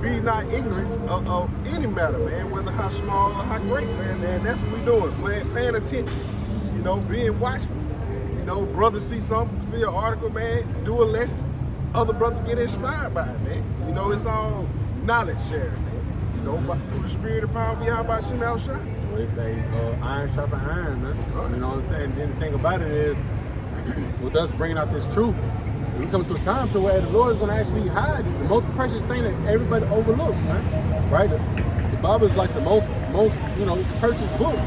be not ignorant of any matter, man. Whether how small or how great, man. And that's what we doing. Paying attention. Being watchful. Brothers see an article, man. Do a lesson. Other brothers get inspired by it, man. It's all knowledge sharing, man. Through the spirit of power, how about you now, shot? Well, they say iron sharpen iron, man. You know what I'm saying? And the thing about it is, with us bringing out this truth, we come to a time where the Lord is going to actually hide the most precious thing that everybody overlooks, man. Right? The Bible is like the most purchased book,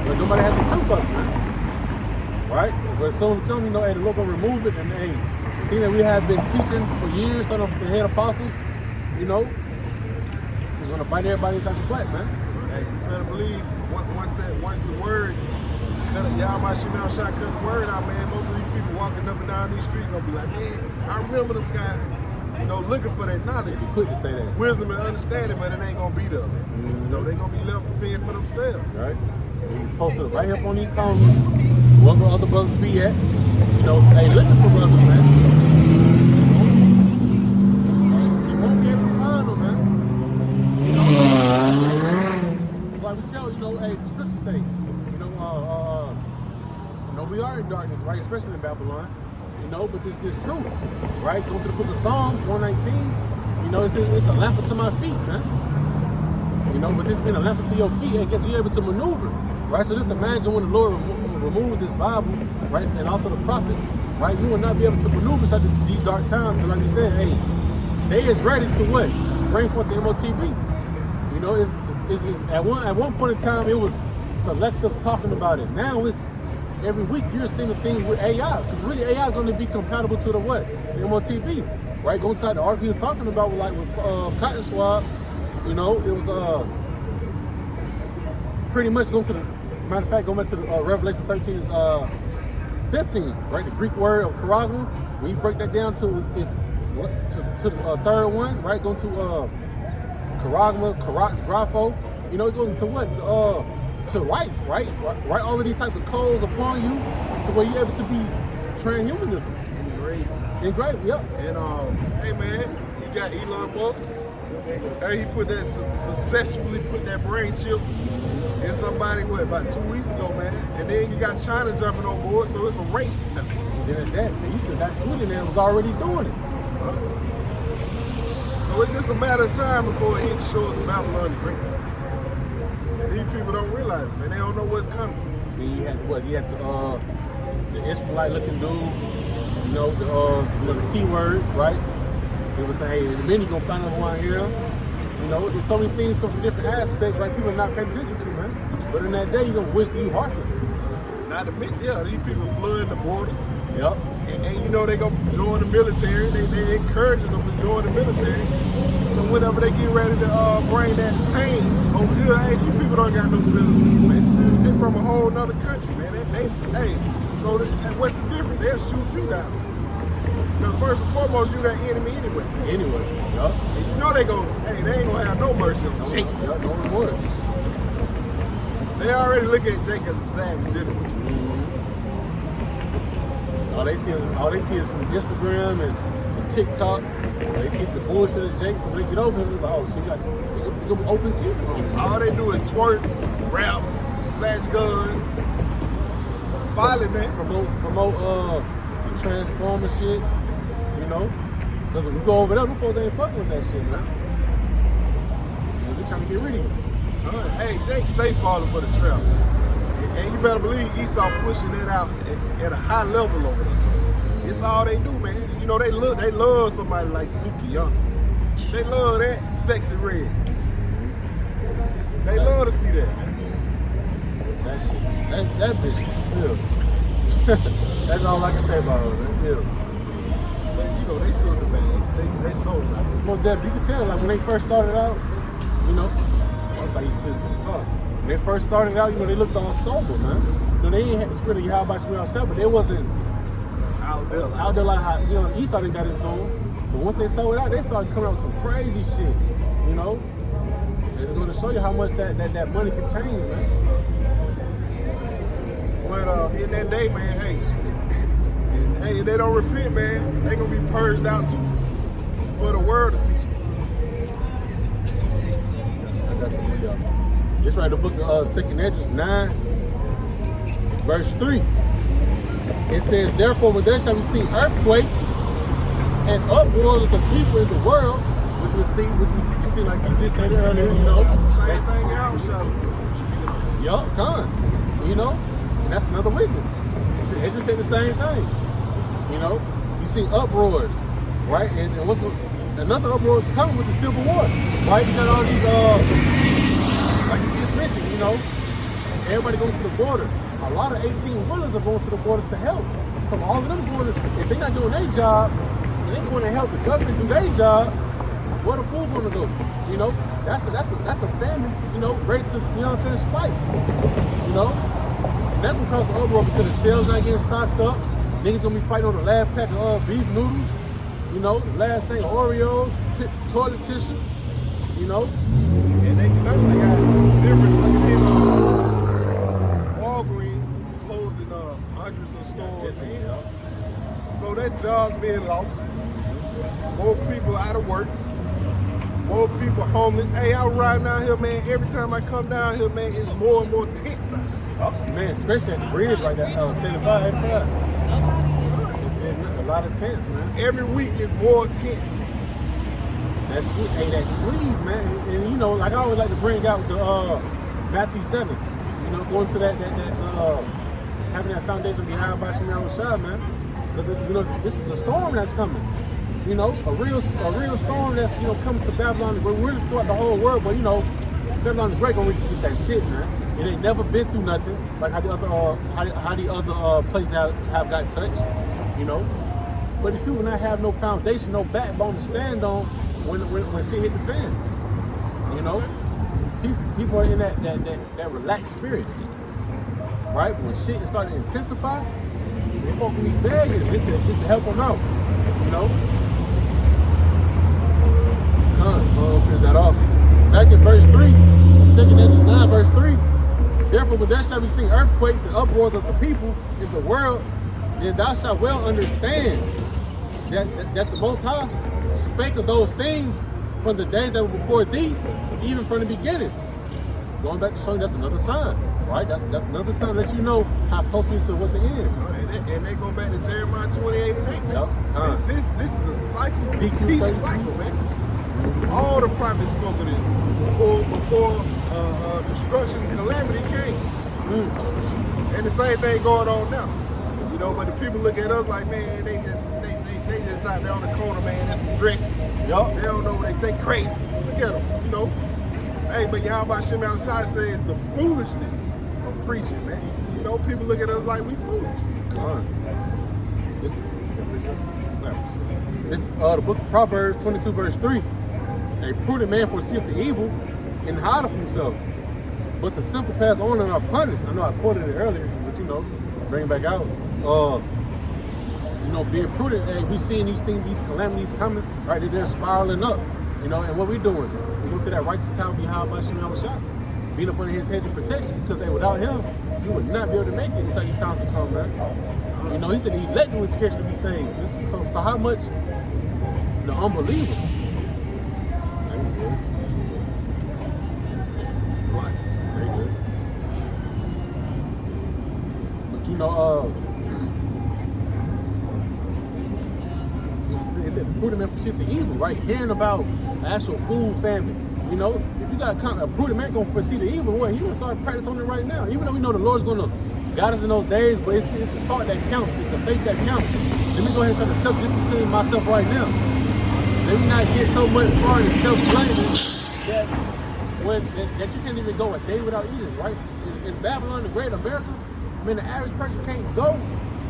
but nobody has the truth of it, man. Right? But soon come, the Lord going to remove it, and the thing that we have been teaching for years, starting off with the head apostles, he's going to bite everybody inside the flat, man. Hey, you better believe once the word, y'all might shoot out shot, cut the word out, man. Most of these people walking up and down these streets gonna be like, man, I remember them guys, looking for that knowledge. You're quick to say that. Wisdom and understanding, but it ain't gonna be there, man. They're gonna be left to fend for themselves. Right. We posted it right here up on these comments. Wherever other brothers be at. Hey, looking for brothers, man. You won't be able to find them, man. Like we tell, hey, the scriptures say, we are in darkness, right? Especially in Babylon, but this truth, right? Go to the book of Psalms 119, it's a lamp unto my feet, man. But this being a lamp unto your feet, I guess you're able to maneuver, right? So just imagine when the Lord removed this Bible, right? And also the prophets, right? We will not be able to maneuver such these dark times. Because like you said, hey, they is ready to what? Bring forth the MOTB. It's at one point in time, it was selective talking about it. Now it's every week you're seeing the things with AI, because really AI is going to be compatible to the what? The MOTB, right? Going to the article he was talking about with Cotton Swab, it was pretty much going back to the Revelation 13 15, right? The Greek word of charagma. When you break that down to the third one, right? Going to charagma, karax, grapho. It goes into what? To write, right? Write all of these types of codes upon you to where you're able to be transhumanism. Engraved, yep. And hey man, you got Elon Musk. Hey, he successfully put that brain chip in somebody about 2 weeks ago, man. And then you got China jumping on board, so it's a race now. And then at that, you said that Sweden there was already doing it. So it's just a matter of time before it hit the shores of Babylon the Great. These people don't realize it, man. They don't know what's coming. Then you had what? You had the Israelite looking dude, the T word, right? It was saying, hey, in a minute you're gonna find out who I am. There's so many things come from different aspects, right? People are not paying attention to, man. But in that day, you're gonna wish that you hearken. Not the yeah, these people flooding the borders. Yep. And you know they gonna join the military. They encouraging them to join the military. So whenever they get ready to bring that pain over here, hey, these people don't got no feelings, man. They from a whole nother country, man. Hey, so what's the difference? They'll shoot you down. Because first and foremost, you that enemy anyway. Anyway, yep. And you know they ain't gonna have no mercy on Jake. Yep, no remorse. They already look at Jake as a savage anyway. All they see is from Instagram and TikTok. They see the bullshit of Jake, so when they get over here, like, oh shit, it's gonna be open season on it. All they do is twerk, rap, flash guns, violent, man. Promote the Transformer shit, you know? Because if we go over there, them folks ain't fucking with that shit, man. They trying to get rid of you. Hey, Jake stay falling for the trap. And you better believe Esau pushing it out at a high level over there. So it's all they do, man. You know, they love somebody like Suki Young. They love that sexy red. They love to see that, man. That shit. That bitch is real. That's all I can say about her, man. Real. You know, they took it, man. They sold it. Most definitely, you can tell, like when they first started out, you know, I thought he slipped to the car. When they first started out, you know, they looked all sober, man. You know, they ain't had the spirit of how about you outside, but they wasn't out there like how, you know, Esau didn't got into them. But once they sold it out, they started coming out with some crazy shit, you know. It's going to show you how much that money can change, man. But in that day, man, hey, if they don't repent, man, they gonna be purged out too for the world to see. That's what we got. It's right, the book of 2nd Esdras 9, verse 3. It says, therefore, when there shall be seen earthquakes and uproars of the people in the world, which we see like you just stated earlier, you know. Same thing out, Yup, you know, and that's another witness. It just said the same thing. You know, you see uproars, right? And what's going another uproar is coming with the Civil War, right? You got all these like you just mentioned, you know, everybody goes to the border. A lot of 18-wheelers are going to the border to help. So all of them going, if they're not doing their job, and they're going to help the government do their job, where the food going to go? You know, that's a famine, you know, ready to, you know what I'm saying, spike. You know, and that will cause an uproar because the shells not getting stocked up. Niggas gonna be fighting on the last pack of beef noodles, you know, the last thing of Oreos, toilet tissue, you know. And they constantly got different. I seen Walgreens closing hundreds of stores. So that jobs being lost. More people out of work. More people homeless. Hey, I was riding down here, man. Every time I come down here, man, it's more and more tents out. Oh, man, especially at the bridge like that, 75, 85. It's a lot of tents, man. Every week is more tents. That squeeze, man. And you know, like I always like to bring out the Matthew 7. You know, going to that having that foundation behind by Shemal Rashad, man. Because you know, this is a storm that's coming. You know, a real storm that's, you know, coming to Babylon. We're really throughout the whole world, but you know, Babylon the Great gonna get that shit, man. It ain't never been through nothing like how the other places have got touched, you know. But if people not have no foundation, no backbone to stand on when shit hit the fan, you know, people are in that relaxed spirit, right? When shit is starting to intensify, they folk can be begging just to help them out, you know. Finish that off. Back in verse 3, 2nd Esdras 9, verse 3. Therefore, when there shall be seen earthquakes and uproars of the people in the world, then thou shalt well understand that the Most High spake of those things from the days that were before thee, even from the beginning. Going back to show you that's another sign, right? That's another sign that you know how close we are to what the end. And they go back to Jeremiah 28 and 8. Yep. This is a cycle. Ezekiel It's a cycle, man. All the prophets spoke of this before destruction and calamity came. And the same thing going on now. You know, but the people look at us like, man, they just out there on the corner, man, that's some dressing. Yup. They don't know what they take crazy. Look at them, you know. Hey, but Yahweh Shem Al Shai says the foolishness of preaching, man. you know, people look at us like we foolish. This the book of Proverbs 22 verse 3. A prudent man foreseeth the evil and hideth himself, but the simple pass on and are punished. I know I quoted it earlier, but you know, bring it back out. You know, being prudent, hey, we seeing these things, these calamities coming, right? They're spiraling up, you know, and what we doing? We go to that righteous tower behind by Shem Shop, being up under his hedge of protection, because hey, without him, you would not be able to make it inside these times to come, man. You know, he said the elect would scarcely be saved. So how much the unbeliever? It's like, Very good. But you know, it's a prudent man foreseeth the evil, right? Hearing about actual food famine. You know, if you got a prudent man gonna foresee the evil, well, he gonna start practicing on it right now. Even though we know the Lord's gonna guide us in those days, but it's the thought that counts, it's the faith that counts. Let me go ahead and try to self-discipline myself right now. Let me not get so much far in self-blindness that you can't even go a day without eating, right? In Babylon, the great America, man, the average person can't go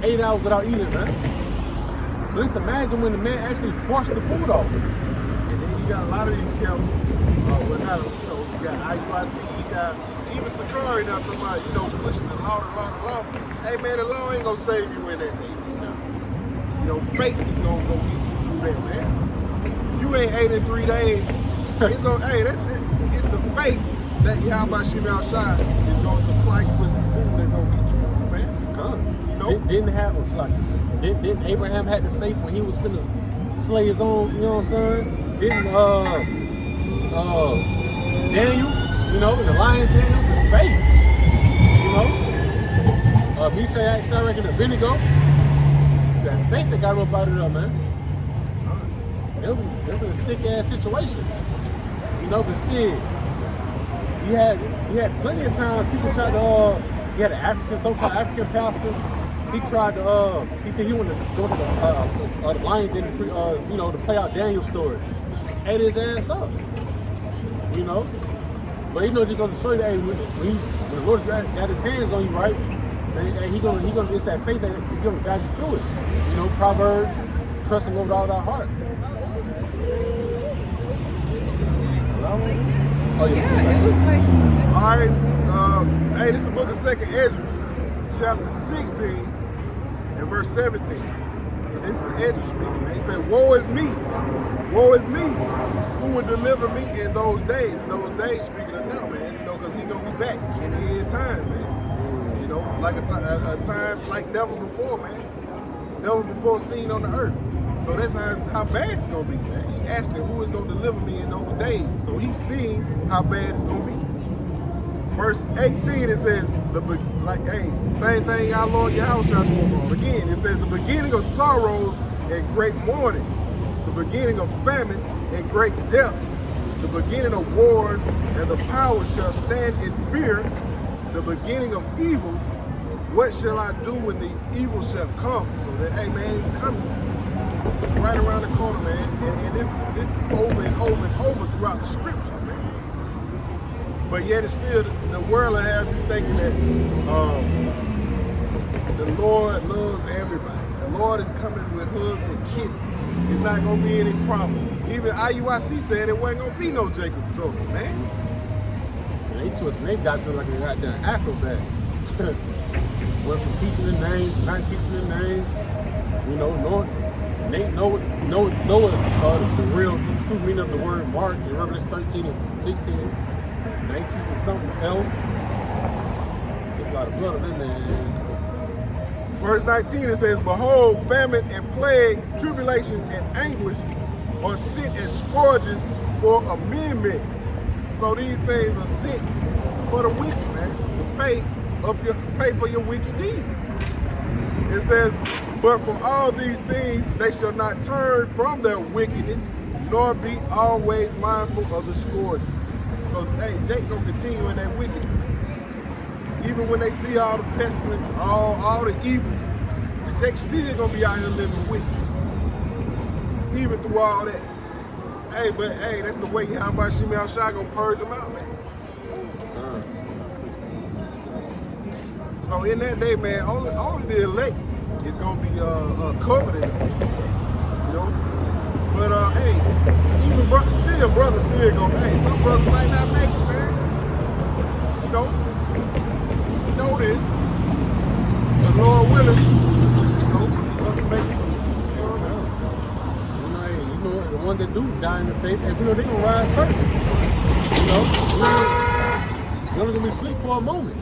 8 hours without eating, man. So just imagine when the man actually forced the food off. and then you got a lot of these camps, you got IUIC, you got even Sakari now talking about, you know, pushing the law. Hey man, the law ain't gonna save you in that day. You know, faith is gonna go get you through that, man. You ain't ate in 3 days. It's on, hey, it's the faith that Yahweh Shem Shai is gonna supply you with some food that's gonna get you through, man. You know? Didn't Abraham had the faith when he was finna slay his own, you know what I'm saying? Didn't Daniel, you know, the lion's den, the faith, you know? Meshach, Shadrach, and Abednego, it's that faith that got him up out of there, man. It was a stick ass situation, you know. But shit, you had plenty of times people tried to. You had an so-called African pastor. He tried to. He said he wanted to go to the lion's den, you know, to play out Daniel's story. Ate his ass up, you know. But you know, just going to show you that when the Lord got his hands on you, right? And he gonna it's that faith that he's gonna guide you through it. You know, Proverbs, trust him with all thy heart. Oh yeah, it was like. All right, hey, this is the book of 2nd Ezra, chapter 16 and verse 17. And this is Ezra speaking, man. He said, woe is me, who will deliver me in those days? In those days, speaking of now, man, you know, because he's going to be back in the end times, man. You know, like a time like never before, man. Never before seen on the earth. So that's how bad it's going to be, man. He asking who is going to deliver me in those days. So he's seeing how bad it's going to be. Verse 18, it says, same thing our Lord Yahweh spoke on. Again, it says, the beginning of sorrows and great mourning, the beginning of famine and great death, the beginning of wars, and the powers shall stand in fear, the beginning of evils. What shall I do when these evils shall come? So that, hey man, it's coming right around the corner, man. And this is over and over and over throughout the scripture, man. But yet it's still, the world will have you thinking that the Lord loves everybody. The Lord is coming with hugs and kisses. It's not going to be any problem. Even IUIC said it wasn't going to be no Jacob's trouble, man. And they twisted their doctrine like they got done acrobat. Went from teaching the names to not teaching the names. You know, they know the real, the true meaning of the word mark in Revelation 13 and 16. And they teaching something else. There's a lot of blood in there. Verse 19, it says, behold, famine and plague, tribulation and anguish are sent as scourges for a men. So these things are sent for the wicked, man, to pay for your wicked deeds. It says, but for all these things they shall not turn from their wickedness, nor be always mindful of the scourge. So, hey, Jake gonna continue in that wickedness. Even when they see all the pestilence, all the evils, Jake still gonna be out here living wicked. Even through all that. Hey, but hey, that's the way Yahweh Shem Shai gonna purge them out, man. So in that day, man, only the elect is gonna be covered in it, you know. But hey, even brothers still gonna. Hey, some brothers might not make it, man. You know this. But Lord willing, brothers make it. The ones that do die in the faith, and they're gonna rise first. You're only gonna be asleep for a moment.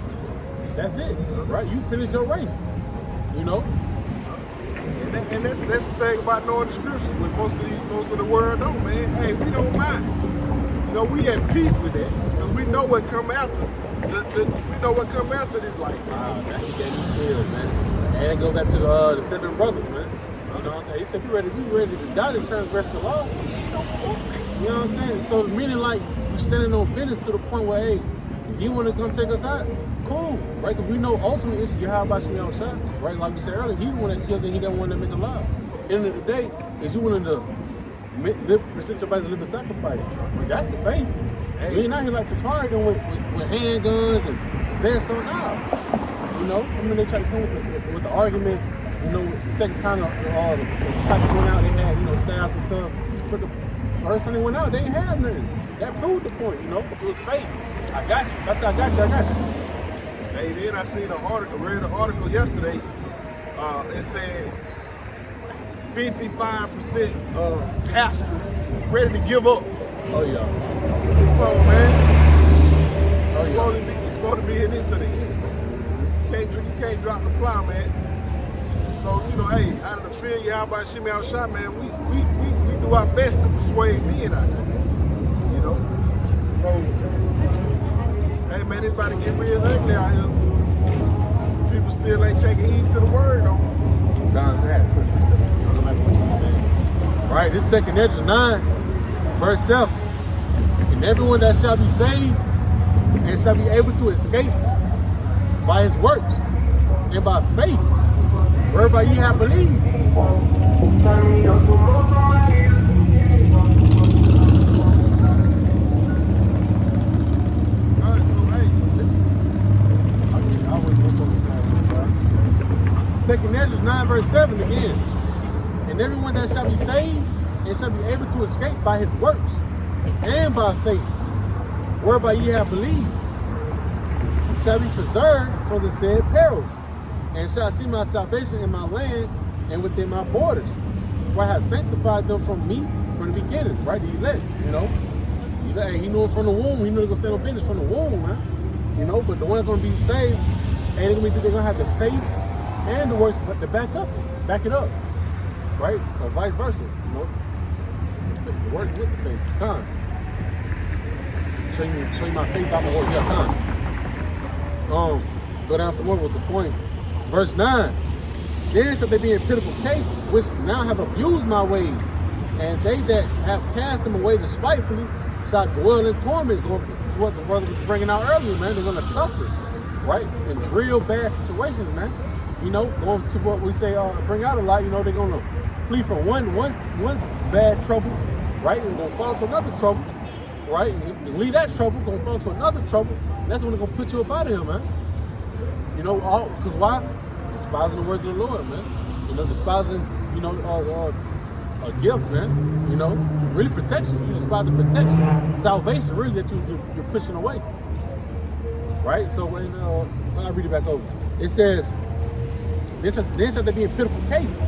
That's it, right? You finish your race. And that's the thing about knowing the scriptures. With most of the world don't, man. Hey, we don't mind. We at peace with that, and we know what come after. We know what come after this life. Wow, that shit gave me chills, man. And it go back to the 7 brothers, man. You know what I'm saying? He said, we ready to die to transgress the law. You know what I'm saying? So meaning like we standing on business to the point where, hey, if you want to come take us out, cool, right? Because we know ultimately it's Yahweh Shemi outside, right? Like we said earlier, he the one that kills and he the one that make alive. End of the day, is you willing to present your body as a living sacrifice. That's the faith. Hey. We ain't out here like Sakari doing with handguns and vests on now. They try to come with the argument. The second time the cycle went out, they had, staffs and stuff. But the first time they went out, they ain't had nothing. That proved the point, It was faith. I got you. That's how I got you. Hey, then I seen read an article yesterday. It said 55% of pastors ready to give up. Oh, yeah. Come on, man. Oh, yeah. You're supposed to be in this to the end. You can't drop the plow, man. So, hey, out of the field, Yahweh Shemi outside, man, we do our best to persuade men out there. So, hey, man, it's about to get real ugly out here. People still ain't taking heed to the word, though. Don, I had to put this up. I don't like what you saying. Right, this 2 Hedges 9, verse 7. And everyone that shall be saved and shall be able to escape by his works and by faith, whereby ye have believed. Second Ezra 9 verse 7 again. And everyone that shall be saved and shall be able to escape by his works and by faith, whereby ye have believed, shall be preserved from the said perils, and shall see my salvation in my land and within my borders, for I have sanctified them from me from the beginning, right? The elect, He knew it from the womb. He knew they're going to stand on business from the womb, man. But the one that's going to be saved, they're going to have the faith and the works, but to back it up, right? Or vice versa, The work with the faith. Come. Show you my faith by my work. Yeah, come. Go down some more with the point. Verse 9. Then shall they be in pitiful case, which now have abused my ways, and they that have cast them away despitefully shall dwell in torments. Going to what the brother was bringing out earlier, man. They're going to suffer, right? In real bad situations, man. Going to what we say, bring out a lot. They're going to flee from one bad trouble, right? And going to fall into another trouble, right? And leave that trouble, going to fall into another trouble. And that's when they're going to put you up out of here, man. Because why? Despising the words of the Lord, man. Despising, a gift, man. Really protection. You despise the protection. Salvation, really, that you're pushing away. Right? So when I read it back over, it says, then shall they be in pitiful case.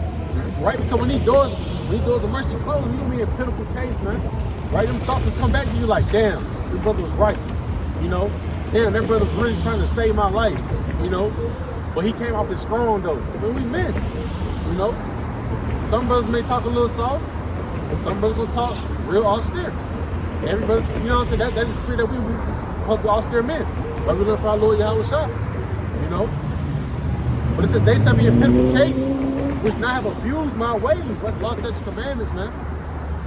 Right? Because when these doors of mercy close, you're going to be in pitiful case, man. Right? Them thoughts will come back to you like, damn, your brother was right. Damn, that brother was really trying to save my life. But he came off as strong, though. But we men, Some brothers may talk a little soft, and some brothers gonna talk real austere. Everybody's, That's the spirit that we supposed to be austere men. But we learn from our Lord Yahweh Shah, But it says, they shall be in pitiful case, which now have abused my ways, right? The law, statutes, commandments, man.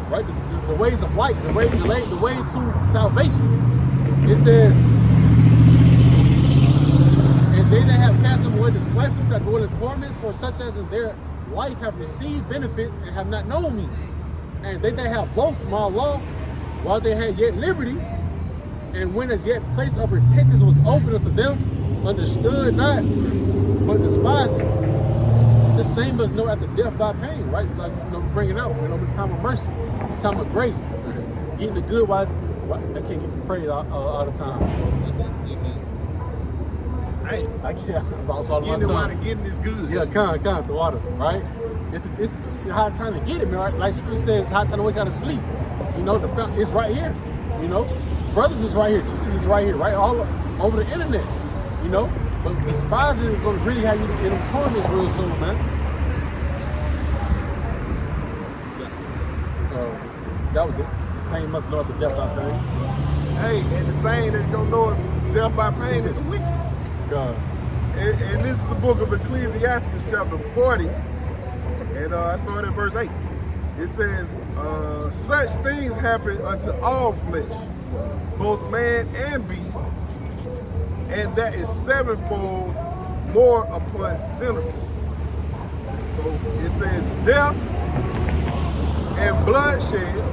Right? The ways of light, the ways to salvation. It says, and they that have cast them away despitefully shall go into torments, for such as in their life have received benefits and have not known me. And they that have broke my law while they had yet liberty, and when as yet place of repentance was open unto them, understood not, but despised it. The same as know after death by pain, right? Like, bring it out, the time of mercy, the time of grace, getting the good wise. I can't get the praise all the time. Hey, I can't. About swallow my getting the tongue. water, getting is good. Yeah, kind of the water, right? This is high time to get it, man. Right? Like Scripture says, high time to wake out of sleep. It's right here. Brothers is right here, teachers is right here, right all over the internet. But despising is going to really have you in them torments real soon, man. That was it. Pain must know the death by pain. Hey, and the saying that don't know death by pain is the wicked. God. And this is the book of Ecclesiastes, chapter 40. And I start at verse 8. It says, such things happen unto all flesh, both man and beast, and that is sevenfold more upon sinners. So it says death and bloodshed,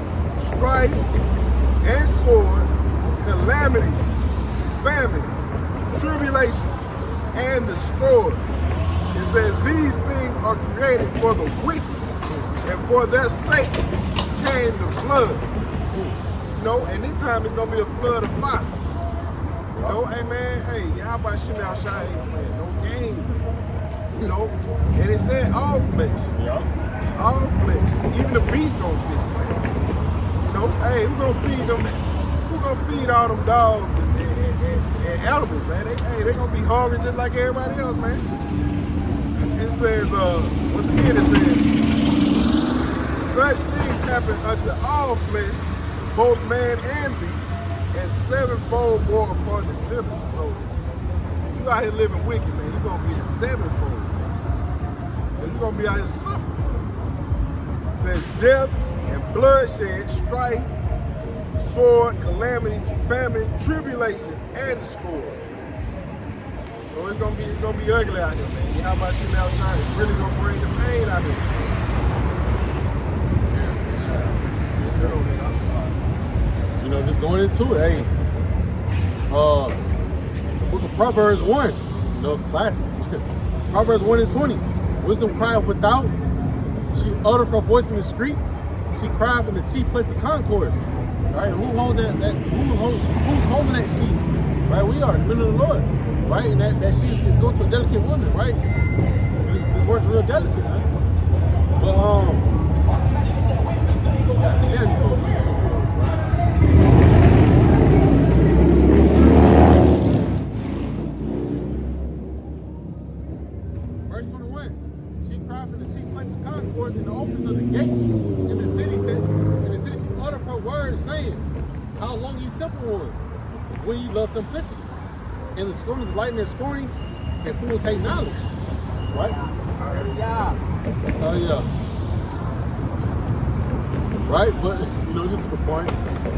strife and sword, calamity, famine, tribulation, and the scourge. It says these things are created for the wicked, and for their sakes came the flood. And this time it's gonna be a flood of fire. Hey man, y'all about shit outside ain't playing no game. And it said all flesh. All flesh. Even the beast gonna feed. Hey, who gonna feed them? Who gonna feed all them dogs and animals, man? They gonna be hungry just like everybody else, man. It says, once again it says, such things happen unto all flesh, both man and beast, and sevenfold more upon the sinners. So you out here living wicked, man. You're gonna be the sevenfold. So you're gonna be out here suffering. It says death and bloodshed, strife, sword, calamities, famine, tribulation, and the scourge. So it's gonna be ugly out here, man. How about shit outside? It's really gonna bring the pain out here. Just going into it, hey. The book of Proverbs 1, classic. Proverbs 1:20. Wisdom crieth without. She uttereth her voice in the streets. She crieth in the chief place of concourse. Right? Who holds that? Who's holding that sheep? Right? We are, the men of the Lord. Right? And that sheep is going to a delicate woman, right? This word's real delicate, man. But verse 21. She cried in the chief place of concourse in the opens of the gates in the city she uttered her words, saying, how long ye simple ones, when ye love simplicity. And the scorners delight in their scorning, and fools hate knowledge. Right? Yeah. Right? But just to the point,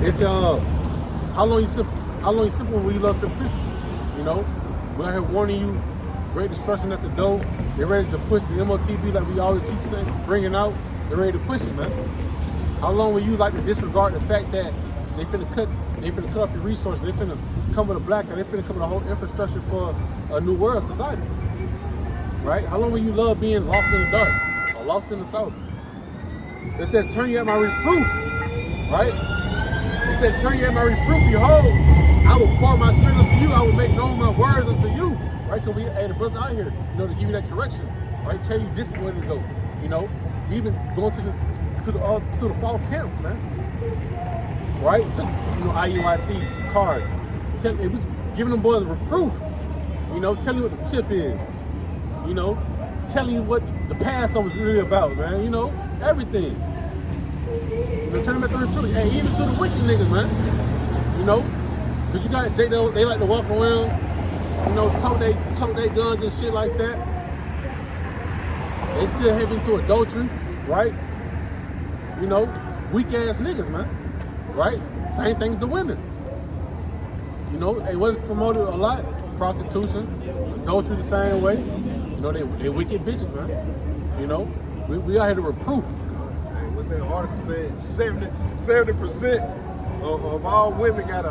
it's how long you simple when you love simplicity. We're out here warning you, great destruction at the door. They're ready to push the MOTB like we always keep saying, bringing out. They're ready to push it, man. How long will you like to disregard the fact that they finna cut off your resources? They finna come with a blackout. They finna come with a whole infrastructure for a new world society. Right? How long will you love being lost in the dark or lost in the south? It says, turn you at my reproof. Right? It says, turn you at my reproof. Behold, I will pour my spirit unto you. I will make known my words unto you. Right? Because the brothers out here, to give you that correction. Right? Tell you this is where to go. Even going to the false camps, man. Right? Such as, IUICs, card. Giving them boys a reproof. Telling you what the chip is. Telling you what the Passover is really about, man. Everything. Turn them at the reproof. Hey, even to the wicked niggas, man. Because you got they like to walk around, tote they guns and shit like that. They still heavy into adultery, right? Weak ass niggas, man. Right? Same thing with the women. What is promoted a lot? Prostitution, adultery the same way. They wicked bitches, man. We out here to reproof. What's that article said? 70% of all women got a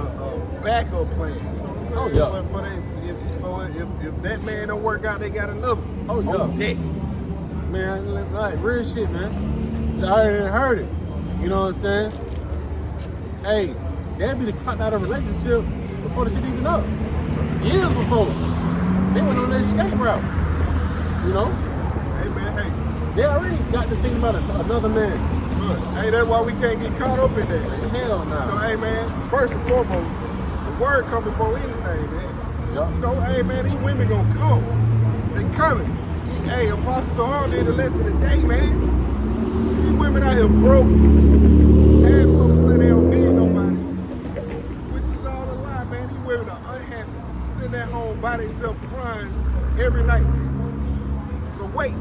backup plan. saying? Oh, yeah. But if that man don't work out, they got another. Oh, yeah. On deck. Man, like real shit, man. I already heard it. You know what I'm saying? Hey, they'd be the clocked out of relationship before the shit even up. Years before. They went on their escape route. You know? Hey, man, hey. They already got to think about another man. Look, hey, that's why we can't get caught up in that. Hell no. So, hey, man, first and foremost, the word come before anything, man. Yup. You know, hey, man, these women gonna come. They coming. Hey, Apostle Tahar did a lesson today, man. These women out here broke. Half of them say they don't need nobody. Which is all a lie, man. These women are unhappy. Sitting at home by themselves crying every night. So wait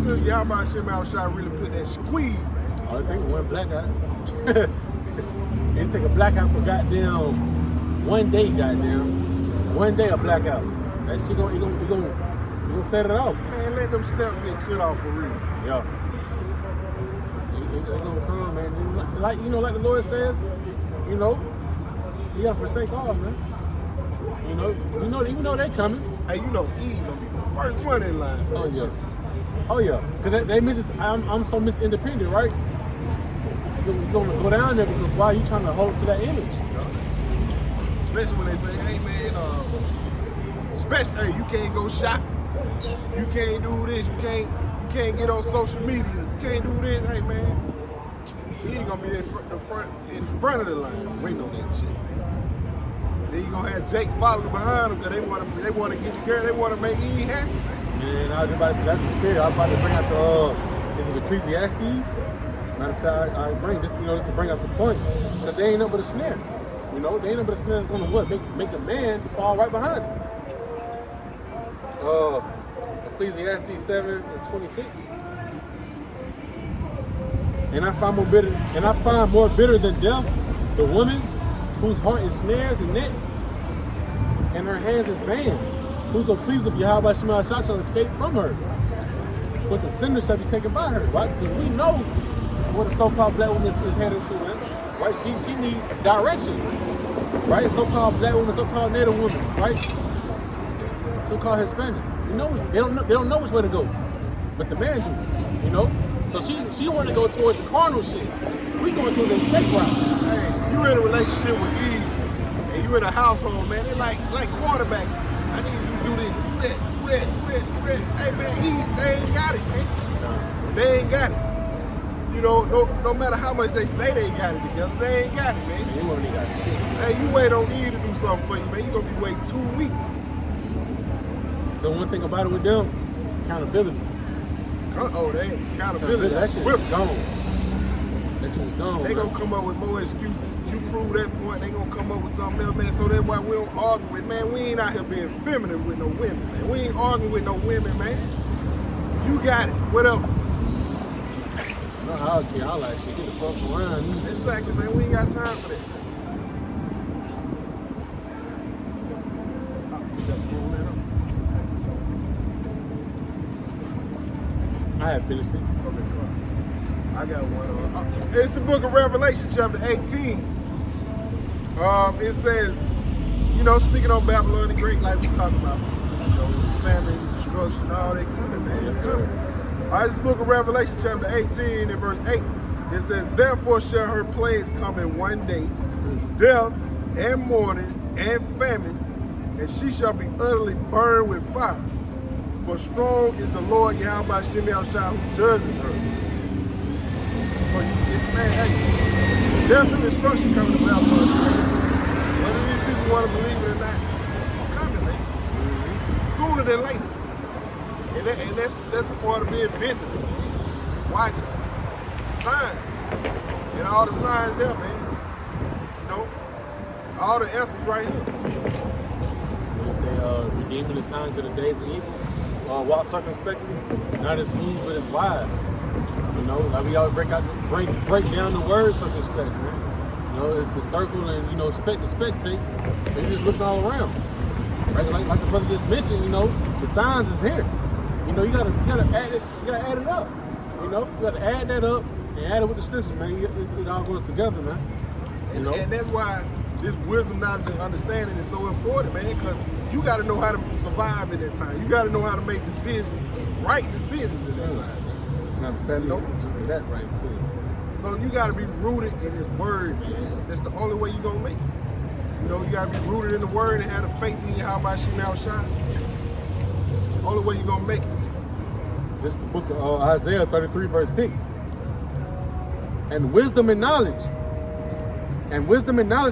till Yahweh Shem Al Shai really put that squeeze, man. All it takes is one blackout. It take a blackout for goddamn one day, goddamn. One day a blackout. That shit gonna set it off. Man, let them steps get cut off for real. Yeah. It gonna come, man. Like the Lord says, you gotta forsake all, man. Even though they coming. Hey, Eve gonna be the first one in line for that shit. Oh yeah. Cause they I'm so independent, right? You're gonna go down there because why are you trying to hold to that image? Especially when they say, hey man, you can't go shopping. You can't do this, you can't get on social media, you can't do this, hey man. You ain't gonna be in front of the line waiting on that shit. Then you gonna have Jake following behind them because they wanna get scared, they wanna make Eve happy. Man, I was about to say that's the spirit. I was about to bring out is it Ecclesiastes? Matter of fact, I bring just to bring out the point. Because they ain't up but a snare. They ain't up but a snare that's gonna what? Make a man fall right behind him. Ecclesiastes 7:26. And I find more bitter than death the woman whose heart is snares and nets, and her hands is bands. Whoso pleased of Yahweh Shema Shah shall escape from her, but the sinner shall be taken by her. Right? Because we know what a so-called black woman is headed to, man. Right? She needs direction. Right? So-called black woman, so-called Native woman, right? So-called Hispanic. They don't know which way to go, but the man do. So she want to go towards the carnal shit. We going towards the escape route. Hey, you in a relationship with Eve, and you in a household, man. They like quarterback. I need you to do this, do that. Hey man, Eve, they ain't got it, man. They ain't got it. No matter how much they say they got it together, they ain't got it, man. They won't got shit. Hey, you wait on Eve to do something for you, man. You gonna be waiting 2 weeks. The one thing about it with them, accountability. They accountability. That shit is gone. That shit is gone. They gonna come up with more excuses. You prove that point, they gonna come up with something else, man. So that's why we don't argue with, man. We ain't out here being feminine with no women, man. We ain't arguing with no women, man. You got it, whatever. No, I don't care. I like shit. Get the fuck around. Exactly, man. We ain't got time for that. I have finished it. Okay, come on. I got one. It's the book of Revelation, chapter 18. It says, speaking on Babylon the Great, like we talking about, famine, destruction, all that coming, man. It's coming. All right, it's the book of Revelation, chapter 18, and verse 8. It says, therefore shall her plagues come in one day, death and mourning and famine, and she shall be utterly burned with fire. For strong is the Lord Yahweh Shem Al Shai who judges her. So, man, hey, death and destruction coming to Babylon. Whether these people want to believe it or not, it's coming, man. Sooner than later. And that's a part of being vigilant. Watching. Signs. And all the signs there, man. All the answers right here. They say, redeeming the time to the days of evil. Walk circumspectly, not as fools, but as wise. Like we always break down the word circumspect, man. It's the circle and spect to spectate. So you just looking all around. Right? Like the brother just mentioned, the signs is here. You gotta add this, you gotta add it up. You gotta add that up and add it with the scriptures, man. It all goes together, man. And that's why this wisdom, knowledge, and understanding is so important, man, because you got to know how to survive in that time. You got to know how to make decisions, right decisions in that time. Now, family, that right there. So you got to be rooted in His Word, man. That's the only way you're going to make it. You know, you got to be rooted in the Word and have the faith in Yahweh Shemel Shai. Only way you're going to make it. This is the book of Isaiah 33, verse 6. And wisdom and knowledge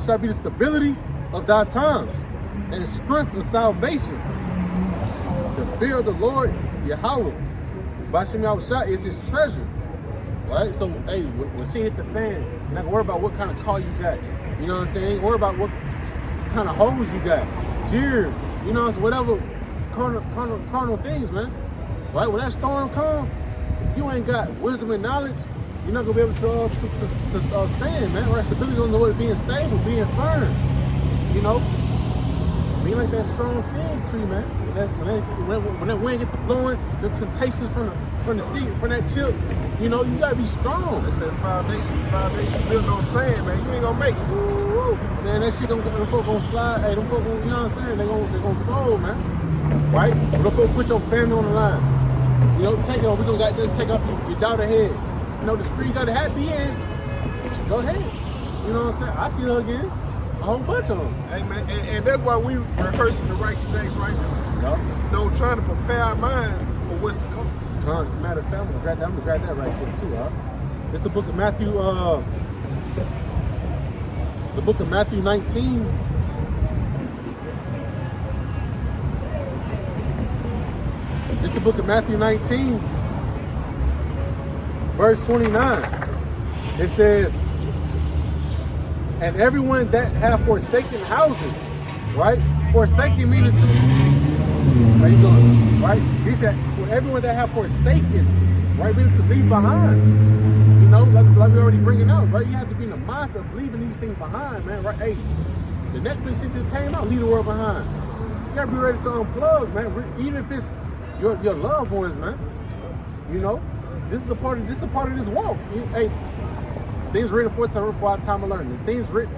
shall be the stability of thy times, and strength of salvation. The fear of the Lord, Yahweh, Bashem Yahushua, is his treasure. Right? So, hey, when she hit the fan, you're not gonna worry about what kind of car you got. You know what I'm saying? Ain't worry about what kind of hose you got. Jeer, you know, whatever carnal things, man. Right? When that storm comes, you ain't got wisdom and knowledge, you're not gonna be able to stand, man. Right? Stability on the way to being stable, being firm. You know, being like that strong fig tree, man. When that wind get to blowing, the temptations from the seed, from that chip, you know, you gotta be strong. That's that foundation. Foundation built on sand, man. You ain't gonna make it. Woo. Man, that shit them folk gonna slide. Hey, them folk gonna, you know what I'm saying? They gonna fold, man. Right? Them folk put your family on the line. You know, take it on. We gonna got to take off your daughter head. You know, the spirit you got a happy in. Go ahead. You know what I'm saying? I see her again. A whole bunch of them. Hey, man, and that's why we rehearsing the righteous acts right now. Yep. You know, trying to prepare our minds for what's to come. Matter of fact, I'm gonna grab that right quick too, huh? It's the book of Matthew, the book of Matthew 19. It's the book of Matthew 19, verse 29. It says, and everyone that have forsaken houses, right? Forsaken meaning to, how you doing? Right? He said, for everyone that have forsaken, right, meaning to leave behind. You know, like we already bringing out, right? You have to be in the mindset of leaving these things behind, man. Right? Hey, the Netflix shit that came out, leave the world behind. You gotta be ready to unplug, man. Even if it's your loved ones, man. You know, this is a part of this walk. Hey, things written before time of learning. Things written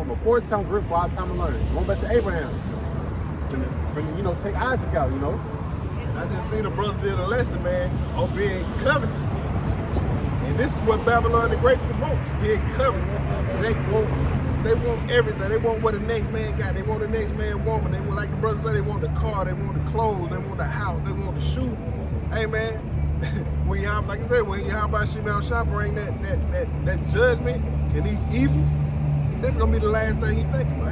before time written for our time of learning. Going back to Abraham. You know, take Isaac out, you know. I just seen a brother did a lesson, man, on being covetous. And this is what Babylon the Great promotes, being covetous. They want everything. They want what the next man got. They want the next man woman. They want, like the brother said, they want the car, they want the clothes, they want the house, they want the shoe. Hey, man, when y'all, like I said, when Yahweh Shemel Shai bring that judgment and these evils, that's gonna be the last thing you think about.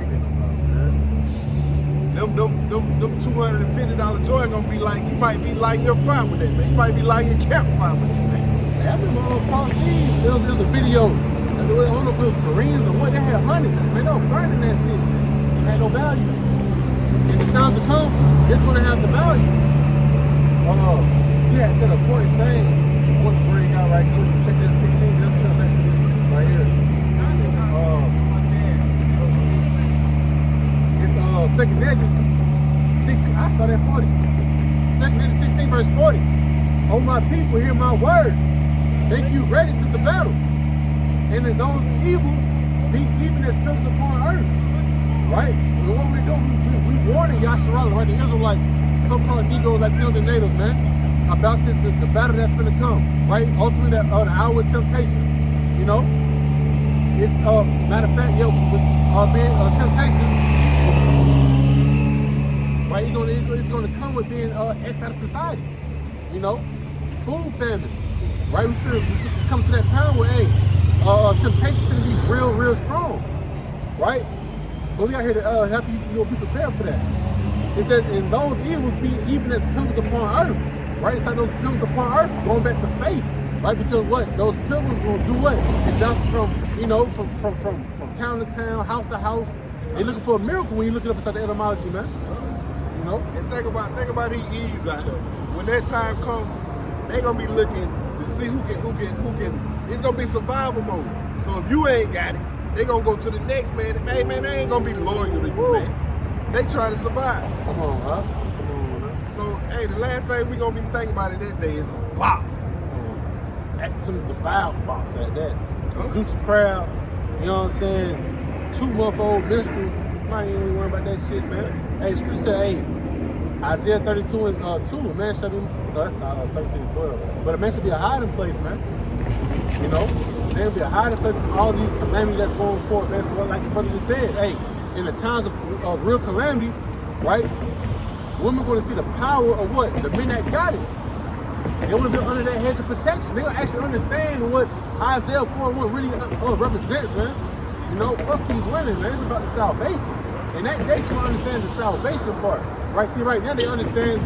Them $250 joy gonna be like, you might be lighting your fire with that, man. You might be lighting your campfire with that, man. Hey, I remember on Paul Seed, there was a video. I don't know if it was Marines or what, they had hundreds, man. They were burning that shit. It had no value. In the times to come, it's gonna have the value. Yeah, it's an important thing. I want to bring out right here. Check that 16. Let's come back to this right here. It's Second Edges 16. I start at 40. Second Edges 16, verse 40. Oh, my people, hear my word. Make you ready to the battle. And in those evils, be even as pillars upon earth. Right? And what we do, we warning Yasharala, right? The Israelites, so-called Negroes, Latinos, and Natives, man, about the battle that's going to come. Right? Ultimately, the hour of temptation. You know? It's, matter of fact, with being temptation, right? It's going to come with being extra out of society. You know? Food famine. Right? We come to that time where, hey, temptation is going to be real strong, right? But we out here to help you, be prepared for that. It says, and those evils be even as pillars upon earth, right? It's like those pillars upon earth, going back to faith, right? Because what? Those pillars going to do what? Adjust from town to town, house to house. They're looking for a miracle when you look it up inside the etymology, man. You know? And think about these Eves out there. When that time comes, they gonna be looking to see who can. It's gonna be survival mode. So if you ain't got it, they gonna go to the next man. Hey, man, they ain't gonna be loyal to you, man. They trying to survive. Come on, huh? Come on, man. So, hey, the last thing we gonna be thinking about it that day is some box. Some devout box like that. Some juicy crowd, you know what I'm saying? 2-month-old minstrel. I ain't even worrying about that shit, man. Hey, scripture said, hey, Isaiah 32 and 2, a man shall be, no, that's 13 and 12. But a man should be a hiding place, man. You know, there'll be a hiding place from all these calamities that's going forth, man. So like the brother just said, hey, in the times of real calamity, right, women going to see the power of what? The men that got it. They want to be under that hedge of protection. They'll actually understand what Isaiah 4:1 really represents, man. You know, fuck these women, man. It's about the salvation. And that they should understand the salvation part. Right? See, right now they understand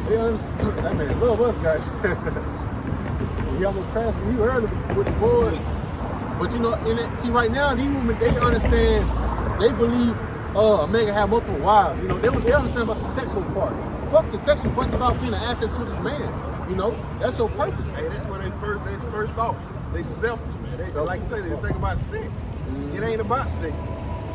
that man love us guys. He almost crashed me early with the board. But you know, see right now, these women, they understand, they believe a man can have multiple wives. You know, they understand about the sexual part. Fuck the sexual part, it's about being an asset to this man. You know, that's your purpose. Hey, that's what they first thought. They selfish, man. They, like you say, they think about sex. It ain't about sex.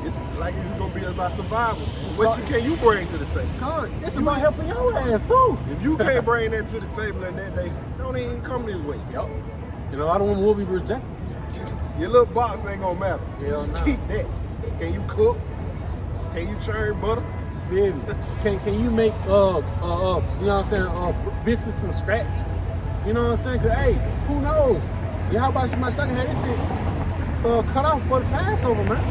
It's like it's gonna be about survival. What can you bring to the table? It's about helping your ass too. If you can't bring that to the table and that day, don't even come this way. Yep. You know, a lot of women will be rejected. Your little box ain't gonna matter. Hell Just no. keep that. Can you cook? Can you churn butter? Baby, can you make you know what I'm saying, biscuits from scratch? You know what I'm saying? Cause hey, who knows? Yeah, how about my shotgun had this shit cut off for the Passover, man?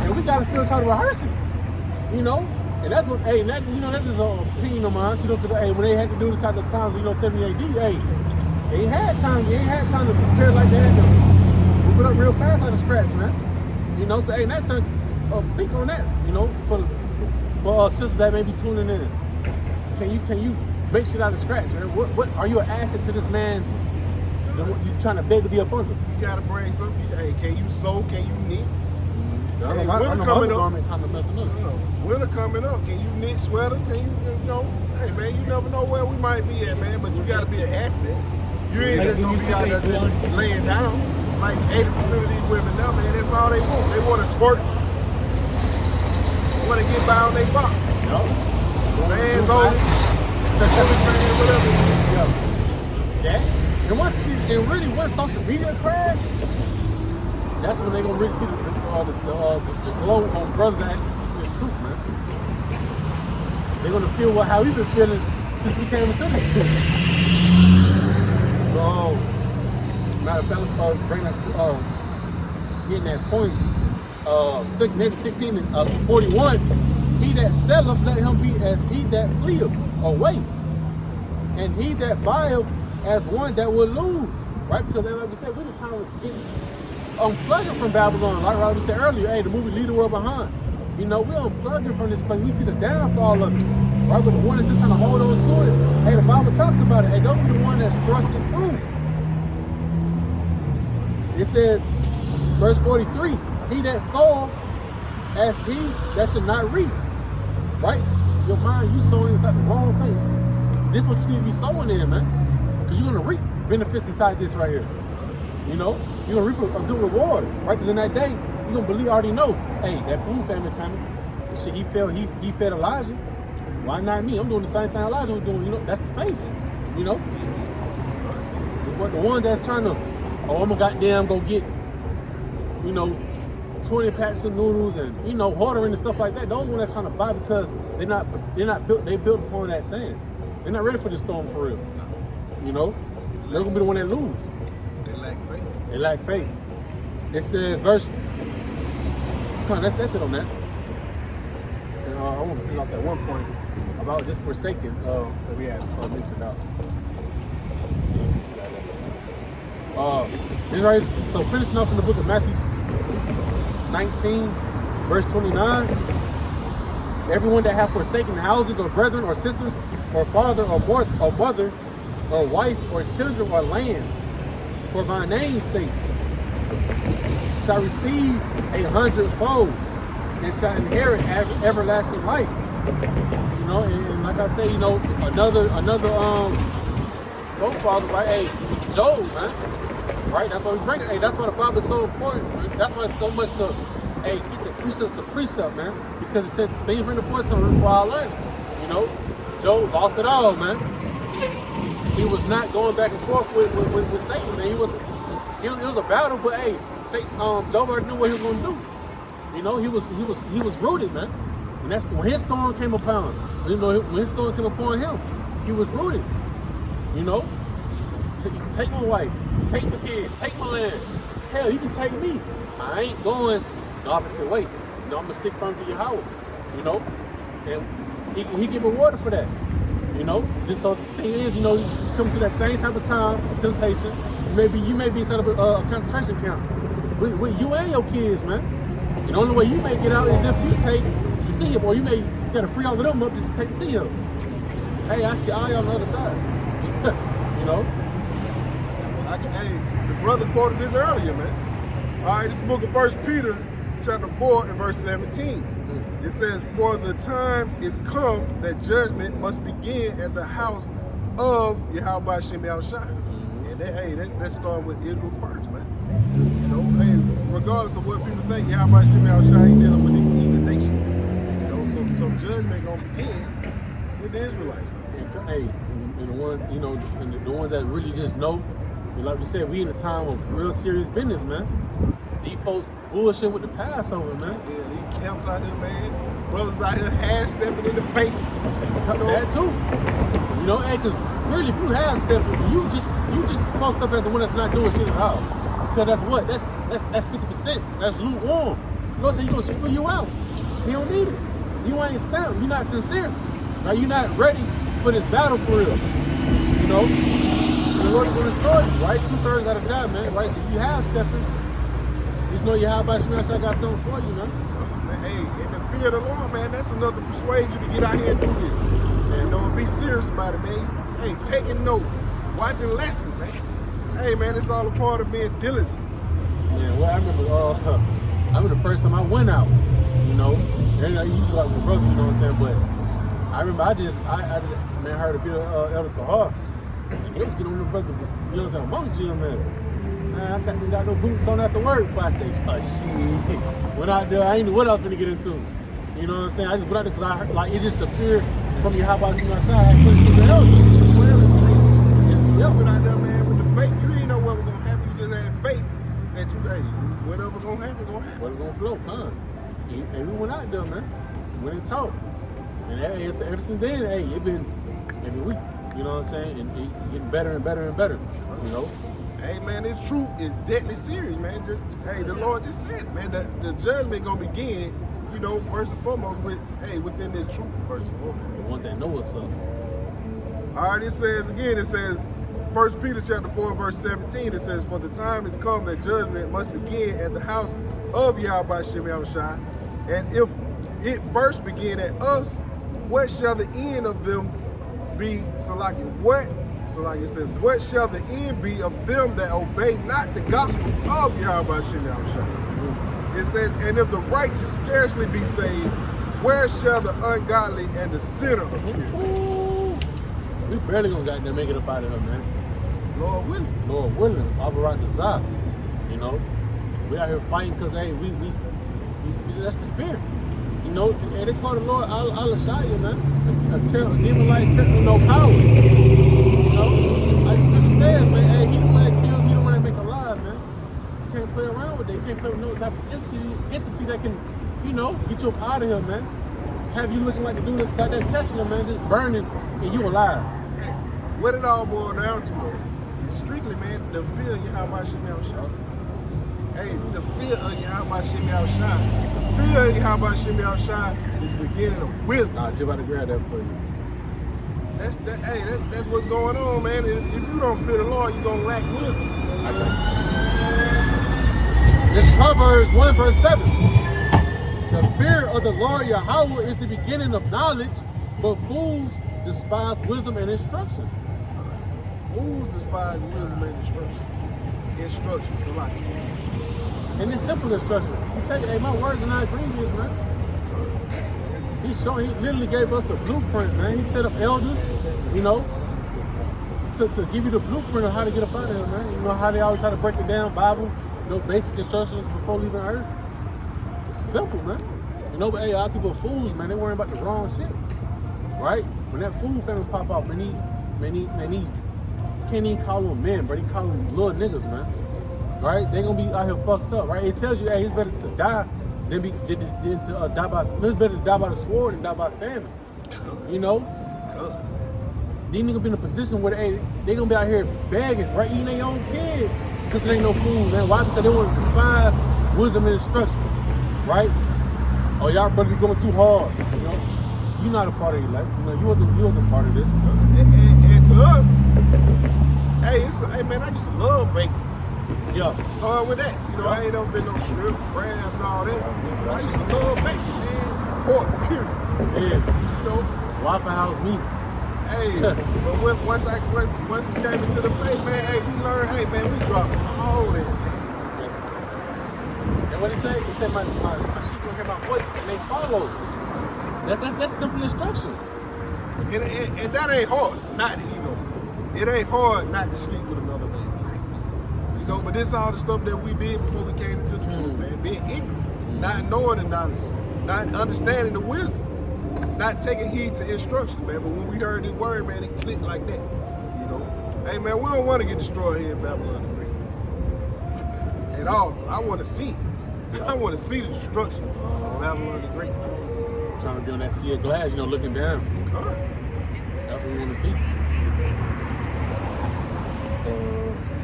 And we gotta still try to rehearse it. You know? And that's what, hey, that, you know, that is an opinion of mine. You know, cause hey, when they had to do this at the times, you know, 70 AD, hey, they ain't had time to prepare like that. Move it up real fast out of scratch, man. You know, so hey, that's a think on that, you know, for sisters that may be tuning in. Can you make shit out of scratch, man? What are you an asset to this man? You trying to beg to be up under? You gotta bring something. Hey, can you sew? Can you knit? I Hey, know winter my coming up. garment kind of messing up. Winter coming up. Can you knit sweaters? Can you know? Hey man, you never know where we might be at, man. But you gotta be an asset. You ain't just gonna be out there just laying down. Like 80% of these women now, man, that's all they want. They want to twerk. They want to get by on their box. Bands on it. Whatever. Yeah. And really, once social media crash, that's when they're gonna really see the glow on brothers that actually teaching this truth, man. They're gonna feel how we've been feeling since we came into this truth. So, matter of fact, bring that, getting that point. 16 and 41. He that selleth, let him be as he that fleeth away, and he that buyeth as one that will lose. Right? Because like we said, we're the time of getting unplugging from Babylon. Like we said earlier, hey, the movie Leave the World Behind. You know, we're unplugging from this place. We see the downfall of it. Right? But the one that's just trying to hold on to it. Hey, the Bible talks about it. Hey, don't be the one that's thrust it through. It says, verse 43, he that soweth as he that should not reap. Right? Your mind, you sowing inside the wrong thing. This is what you need to be sowing in, man. Because you're going to reap benefits inside this right here. You know? You're going to reap a good reward. Right? Because in that day, you're going to believe, already know, hey, that food famine coming. Shit, he fed Elijah. Why not me? I'm doing the same thing Elijah was doing. You know? That's the faith. You know? But the one that's trying to, oh, I'm going to go get, you know, 20 packs of noodles and, you know, ordering and stuff like that. Those ones that's trying to buy because they built upon that sand. They're not ready for this storm for real. You know? They're gonna be the one that lose. They lack faith. They lack faith. It says verse. Come on, that's it on that. And, I want to finish off that one point about just forsaking that we had mentioned out. This right. So finishing up in the book of Matthew 19, verse 29. Everyone that hath forsaken houses or brethren or sisters or father or mother or wife or children or lands for my name's sake shall receive 100-fold and shall inherit everlasting life. You know, and like I say, you know, another forefather, right? Hey, Job, man. Right? That's why we bring it. Hey, that's why the Bible is so important. Right? That's why it's so much to, hey, get the precept, man. Because it says things written before something before I learned. You know, Job lost it all, man. He was not going back and forth with Satan, man. It was a battle, but hey, Satan, Job already knew what he was gonna do. You know, he was rooted, man. And that's when his storm came upon him. You know, when his storm came upon him, he was rooted. You know, you can take my wife, take my kids, take my land. Hell, you can take me. I ain't going the opposite way. You know, I'm gonna stick firm to Yahweh. You know, and he get rewarded for that. You know, just so the thing is, you know, you come to that same type of time, of temptation. You may be inside of a concentration camp with you and your kids, man. And the only way you may get out is if you take the sea up, or you may gotta free all of them up just to take the sea up. Hey, I see all y'all on the other side. You know? Hey, the brother quoted this earlier, man. All right, this book of 1 Peter, chapter 4 and verse 17. It says, for the time is come that judgment must begin at the house of Yahweh Shem Yahushua. And that started with Israel first, man. You know, hey, regardless of what people think, Yahweh Shem Yahushua ain't dealing with the nation. You know, so judgment gonna begin with the Israelites. Hey, and the one, you know, the ones that really just know, like we said, we in a time of real serious business, man. These folks bullshit with the Passover, man. Yeah, these camps out here, man. Brothers out here half-stepping in the faith. That too. You know, hey, because really, if you half-stepping, you just fucked up as the one that's not doing shit at all. Because that's what? That's 50%. That's lukewarm. You know, so he gonna screw you out. He don't need it. You ain't stamped. You're not sincere. Now you're not ready for this battle for real. You know? The Lord's gonna destroy you, right? 2/3 gotta die, man. Right? So if you half-stepping, just know you have by Shemash, I got something for you, man. Hey, in the fear of the Lord, man, that's enough to persuade you to get out here and do this. And don't be serious about it, man. Hey, taking notes, watching lessons, man. Hey, man, it's all a part of being diligent. Man, well, I remember the first time I went out, you know, and I used to like with brothers, you know what I'm saying? But I remember I just heard a video of Elder Tahar. He was getting on the brothers, you know what I'm saying, amongst GMS. Man, I got no boots on after work. But I say, oh shit. Went out there, I ain't knew what I was finna get into. You know what I'm saying? I just went out there because I heard, like, it's just the fear from you, how about you outside? I had put it to the hell. Yeah, went out there, man, with the faith. You didn't know what was gonna happen. You just had faith that you, hey, whatever's gonna happen, gonna happen. What's gonna flow, huh? And we went out there, man. We went and talked. And ever since then, hey, it been every week. You know what I'm saying? And it getting better and better and better. You know? Hey, man, this truth is deadly serious, man. Hey, the Lord just said it, man. The judgment gonna begin, you know, first and foremost within this truth, first and foremost. The one that know what's up. All right, it says 1 Peter chapter 4, verse 17, it says, for the time is come that judgment must begin at the house of Yahweh Shem Yahushua. And if it first begin at us, what shall the end of them be? It says, what shall the end be of them that obey not the gospel of Yahweh Shem Yahushua? It says, and if the righteous scarcely be saved, where shall the ungodly and the sinner appear? We barely gonna make it up out of here, man. Lord willing. Lord willing. Abarat Nazar. You know, we out here fighting because, hey, we that's the fear. You know, and they call the Lord Al-Ashaya, man. A demon like no power. You know, like Scripture says, man, hey, he the one that kills, he the one that make alive, man. You can't play around with that. You can't play with no type of entity that can, you know, get you up out of here, man. Have you looking like a dude got that Tesla, man, just burning and you alive. Hey, what it all boils down to, though, is strictly, man, the fear of Yahweh Shem Yahushua. Hey, the fear of Yahweh Shem Yahushua. The fear of Yahweh Shem Yahushua is the beginning of wisdom. Nah, Jim, about to grab that for you. That's what's going on, man. If you don't fear the Lord, you're going to lack wisdom. It's Proverbs 1 verse 7. The fear of the Lord Yahweh is the beginning of knowledge, but fools despise wisdom and instruction. Fools despise wisdom and instruction. Instruction for life. And it's simple instruction. You tell you, hey, my words are not grievous, man. He literally gave us the blueprint, man. He set up elders, you know, to give you the blueprint of how to get up out of here, man. You know how they always try to break it down, Bible, you know, basic instructions before leaving Earth. It's simple, man. You know, but hey, a lot of people are fools, man. They worrying about the wrong shit, right? When that fool family pop out, man, he can't even call them men, but he call them little niggas, man. Right? They gonna be out here fucked up, right? It tells you, hey, it's better to die then to die by. It's better to die by the sword than die by famine. You know, these niggas be in a position where they gonna be out here begging, right, eating their own kids because there ain't no food, man. Why? Because they want to despise wisdom and instruction, right? Oh, y'all brother be going too hard, you know. You're not a part of your life. You know, you wasn't part of this. And to us, hey man, I used to love bacon. Yeah. Start with that. You know, I ain't never been no shrimp, crabs, and all that. But I used to love bacon, man. Pork, period. Yeah. You know. Waffle House meat. Hey, but once we came into the faith, man, hey, we learned, hey, man, we dropped all that. And what he say? He said, my sheep will hear my voice and they follow. That's simple instruction. And that ain't hard, not, you know, it ain't hard not to sleep with another man. You know, but this all the stuff that we did before we came into the truth, man. Being ignorant, not knowing the knowledge, not understanding the wisdom, not taking heed to instructions, man. But when we heard this word, man, it clicked like that. You know, hey, man, we don't want to get destroyed here in Babylon the Great. At all. I want to see it. I want to see the destruction of Babylon the Great. Trying to be on that sea of glass, you know, looking down. That's what we want to see.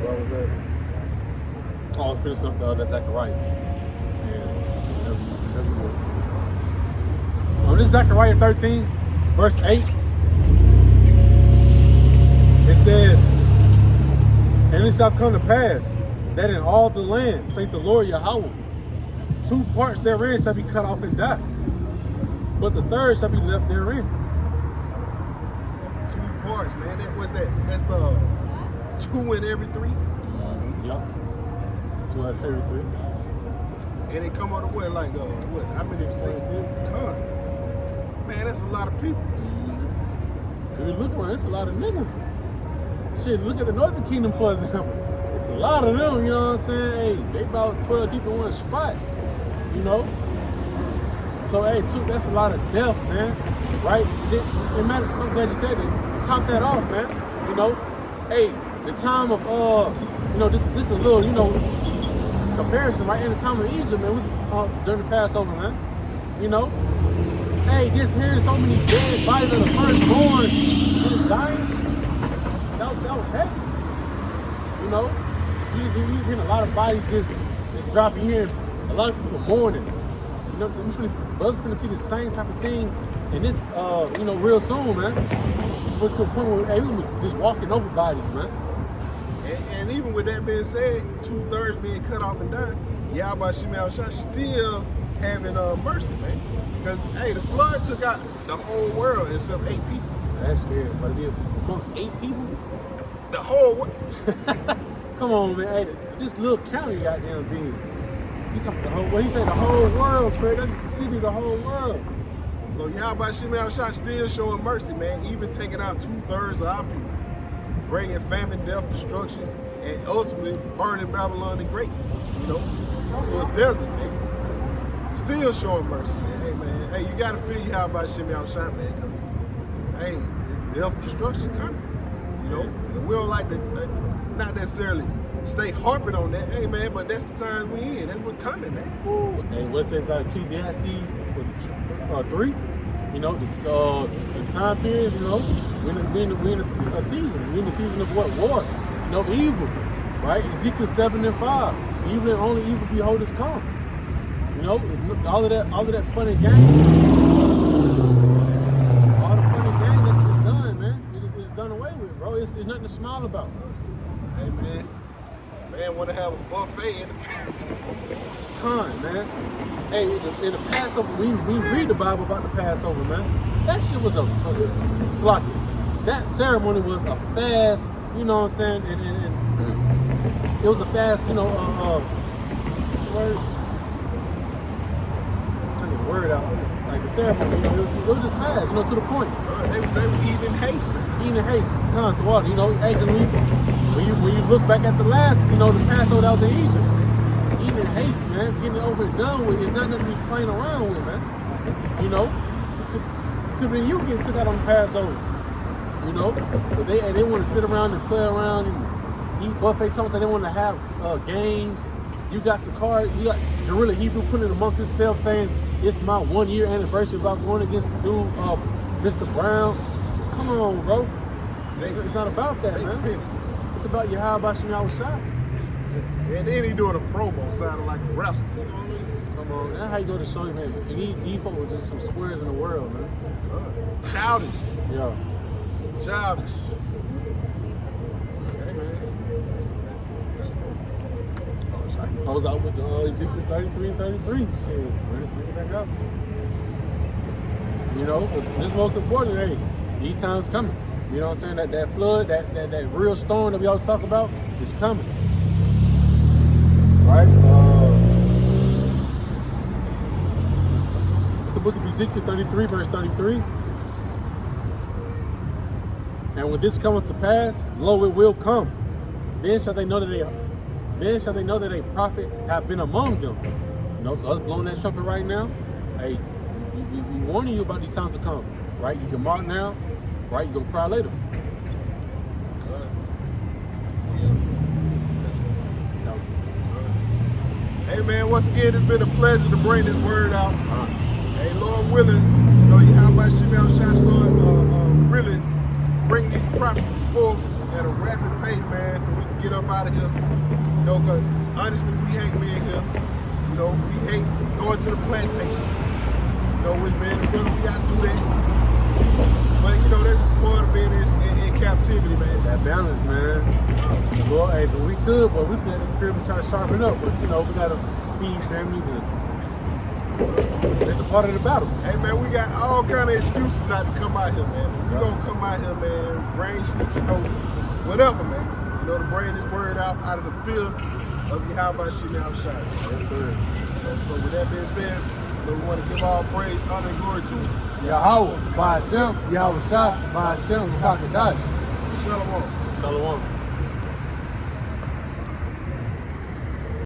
What was that? Oh, I finished up that's Zechariah. Yeah. This is Zechariah 13, verse 8. It says, and it shall come to pass that in all the land, saith the Lord Yahweh, 2 parts therein shall be cut off and die, but the third shall be left therein. 2 parts, man. What's that? That's 2 in every 3. Yep. 2 out of every 3. And it come out of what, like what? How many? 6. Man, that's a lot of people. Cause you look around, it's a lot of niggas. Shit, look at the Northern Kingdom, for example. It's a lot of them, you know what I'm saying? Hey, they about 12 deep in one spot, you know? So, hey, that's a lot of death, man, right? It matters, I'm glad you said it. To top that off, man, you know? Hey, the time of, you know, this is a little, you know, comparison, right? In the time of Egypt, man, was during the Passover, man, you know? Hey, just hearing so many dead bodies of the firstborn just dying, that was heavy. You know, you just hearing a lot of bodies just dropping here. A lot of people mourning. You know, brothers gonna see the same type of thing in this, you know, real soon, man. But to a point where, hey, we're gonna be just walking over bodies, man. And even with that being said, 2/3 being cut off and dying, Yahweh Shemel still having mercy, man. Because, hey, the flood took out the whole world except 8 people. That's scary, but to be amongst 8 people? The whole world. Come on, man. Hey, this little county goddamn big. You talking the whole, well, he said the whole world, Fred. That's the city, the whole world. So Yahweh Shemel still showing mercy, man. Even taking out 2/3 of our people. Bringing famine, death, destruction, and ultimately burning Babylon the Great, you know, to a desert, man. Still showing mercy, man. Hey, man. Hey, you gotta feel Yahweh Shemel, man, because, hey, death, destruction coming, you know. And we don't like to, not necessarily stay harping on that, hey, man, but that's the time we in. That's what's coming, man. Ooh. Hey, what says that Ecclesiastes was 3? You know, the time period, you know, we're in a season. We're in the season of what? War. You know, evil. Right? Ezekiel 7 and 5. Evil and only evil beholders come. You know, all of that fun and games. All the fun and games, that shit is done, man. It's done away with, bro. It's nothing to smile about. Hey, man. Man want to have a buffet in the Passover. Con, man. Hey, in the Passover, we read the Bible about the Passover, man. That shit was a sloppy. That ceremony was a fast, you know what I'm saying? And it was a fast, you know, word. I'm trying to get the word out. Like the ceremony, you know, it was just fast, you know, to the point. They was eating in haste. Eating in haste, con through water, you know. Hey, when you look back at the last, you know, the Passover that was in Egypt. Eating in haste, man, getting it over and done with. It's not nothing to be playing around with, man. You know, could be you getting took out on the Passover. You know, but they want to sit around and play around and eat buffet. Sometimes they want to have games. you got Sakari, you got Gorilla Hebrew putting it amongst himself saying it's my 1 year anniversary about going against the dude, Mr. Brown. Come on, bro. It's not about that, man. It's about Yahweh Shem Yahushua. And then he doing a promo sounding like a wrestler. You know what I mean? Come on, that's how you go to show him, man. And these folks were just some squares in the world, man. Childish. Yeah. Childish. Okay, man. Close out with Ezekiel 33 and 33. Shit, bring it back up. You know, but this is most important. Hey, these times coming. You know what I'm saying? That flood, that real storm that we always talk about is coming. Right? It's the book of Ezekiel 33, verse 33. And when this cometh to pass, lo, it will come. Then shall they know that a prophet have been among them. You know, so us blowing that trumpet right now, hey, we warning you about these times to come. Right? You can mark now, right? You're gonna cry later. Hey man, once again, it's been a pleasure to bring this word out. Hey, Lord willing, you know, you have my Shemel Shot start really bring these prophecies forth at a rapid pace, man, so we can get up out of here. You know, because honestly, we hate being here. You know, we hate going to the plantation. You know, with man, brother, we got to do that. But, you know, that's just part of being in captivity, man. That balance, man. Well, hey, but we could, but we said in the crib and try to sharpen up. But, you know, we got to feed families and it's a part of the battle. Hey, man, we got all kind of excuses not to come out here, man. We gonna come out here, man, rain, sleet, snow, whatever, man. You know, to bring this word out of the field of Yahweh Shem Yahushua. Yes, sir. So with that being said, you know, we want to give all praise, honor, and glory to Yahweh, by Hashem, Yahushua, by Hashem, Hakadash. Shalom. Shalom.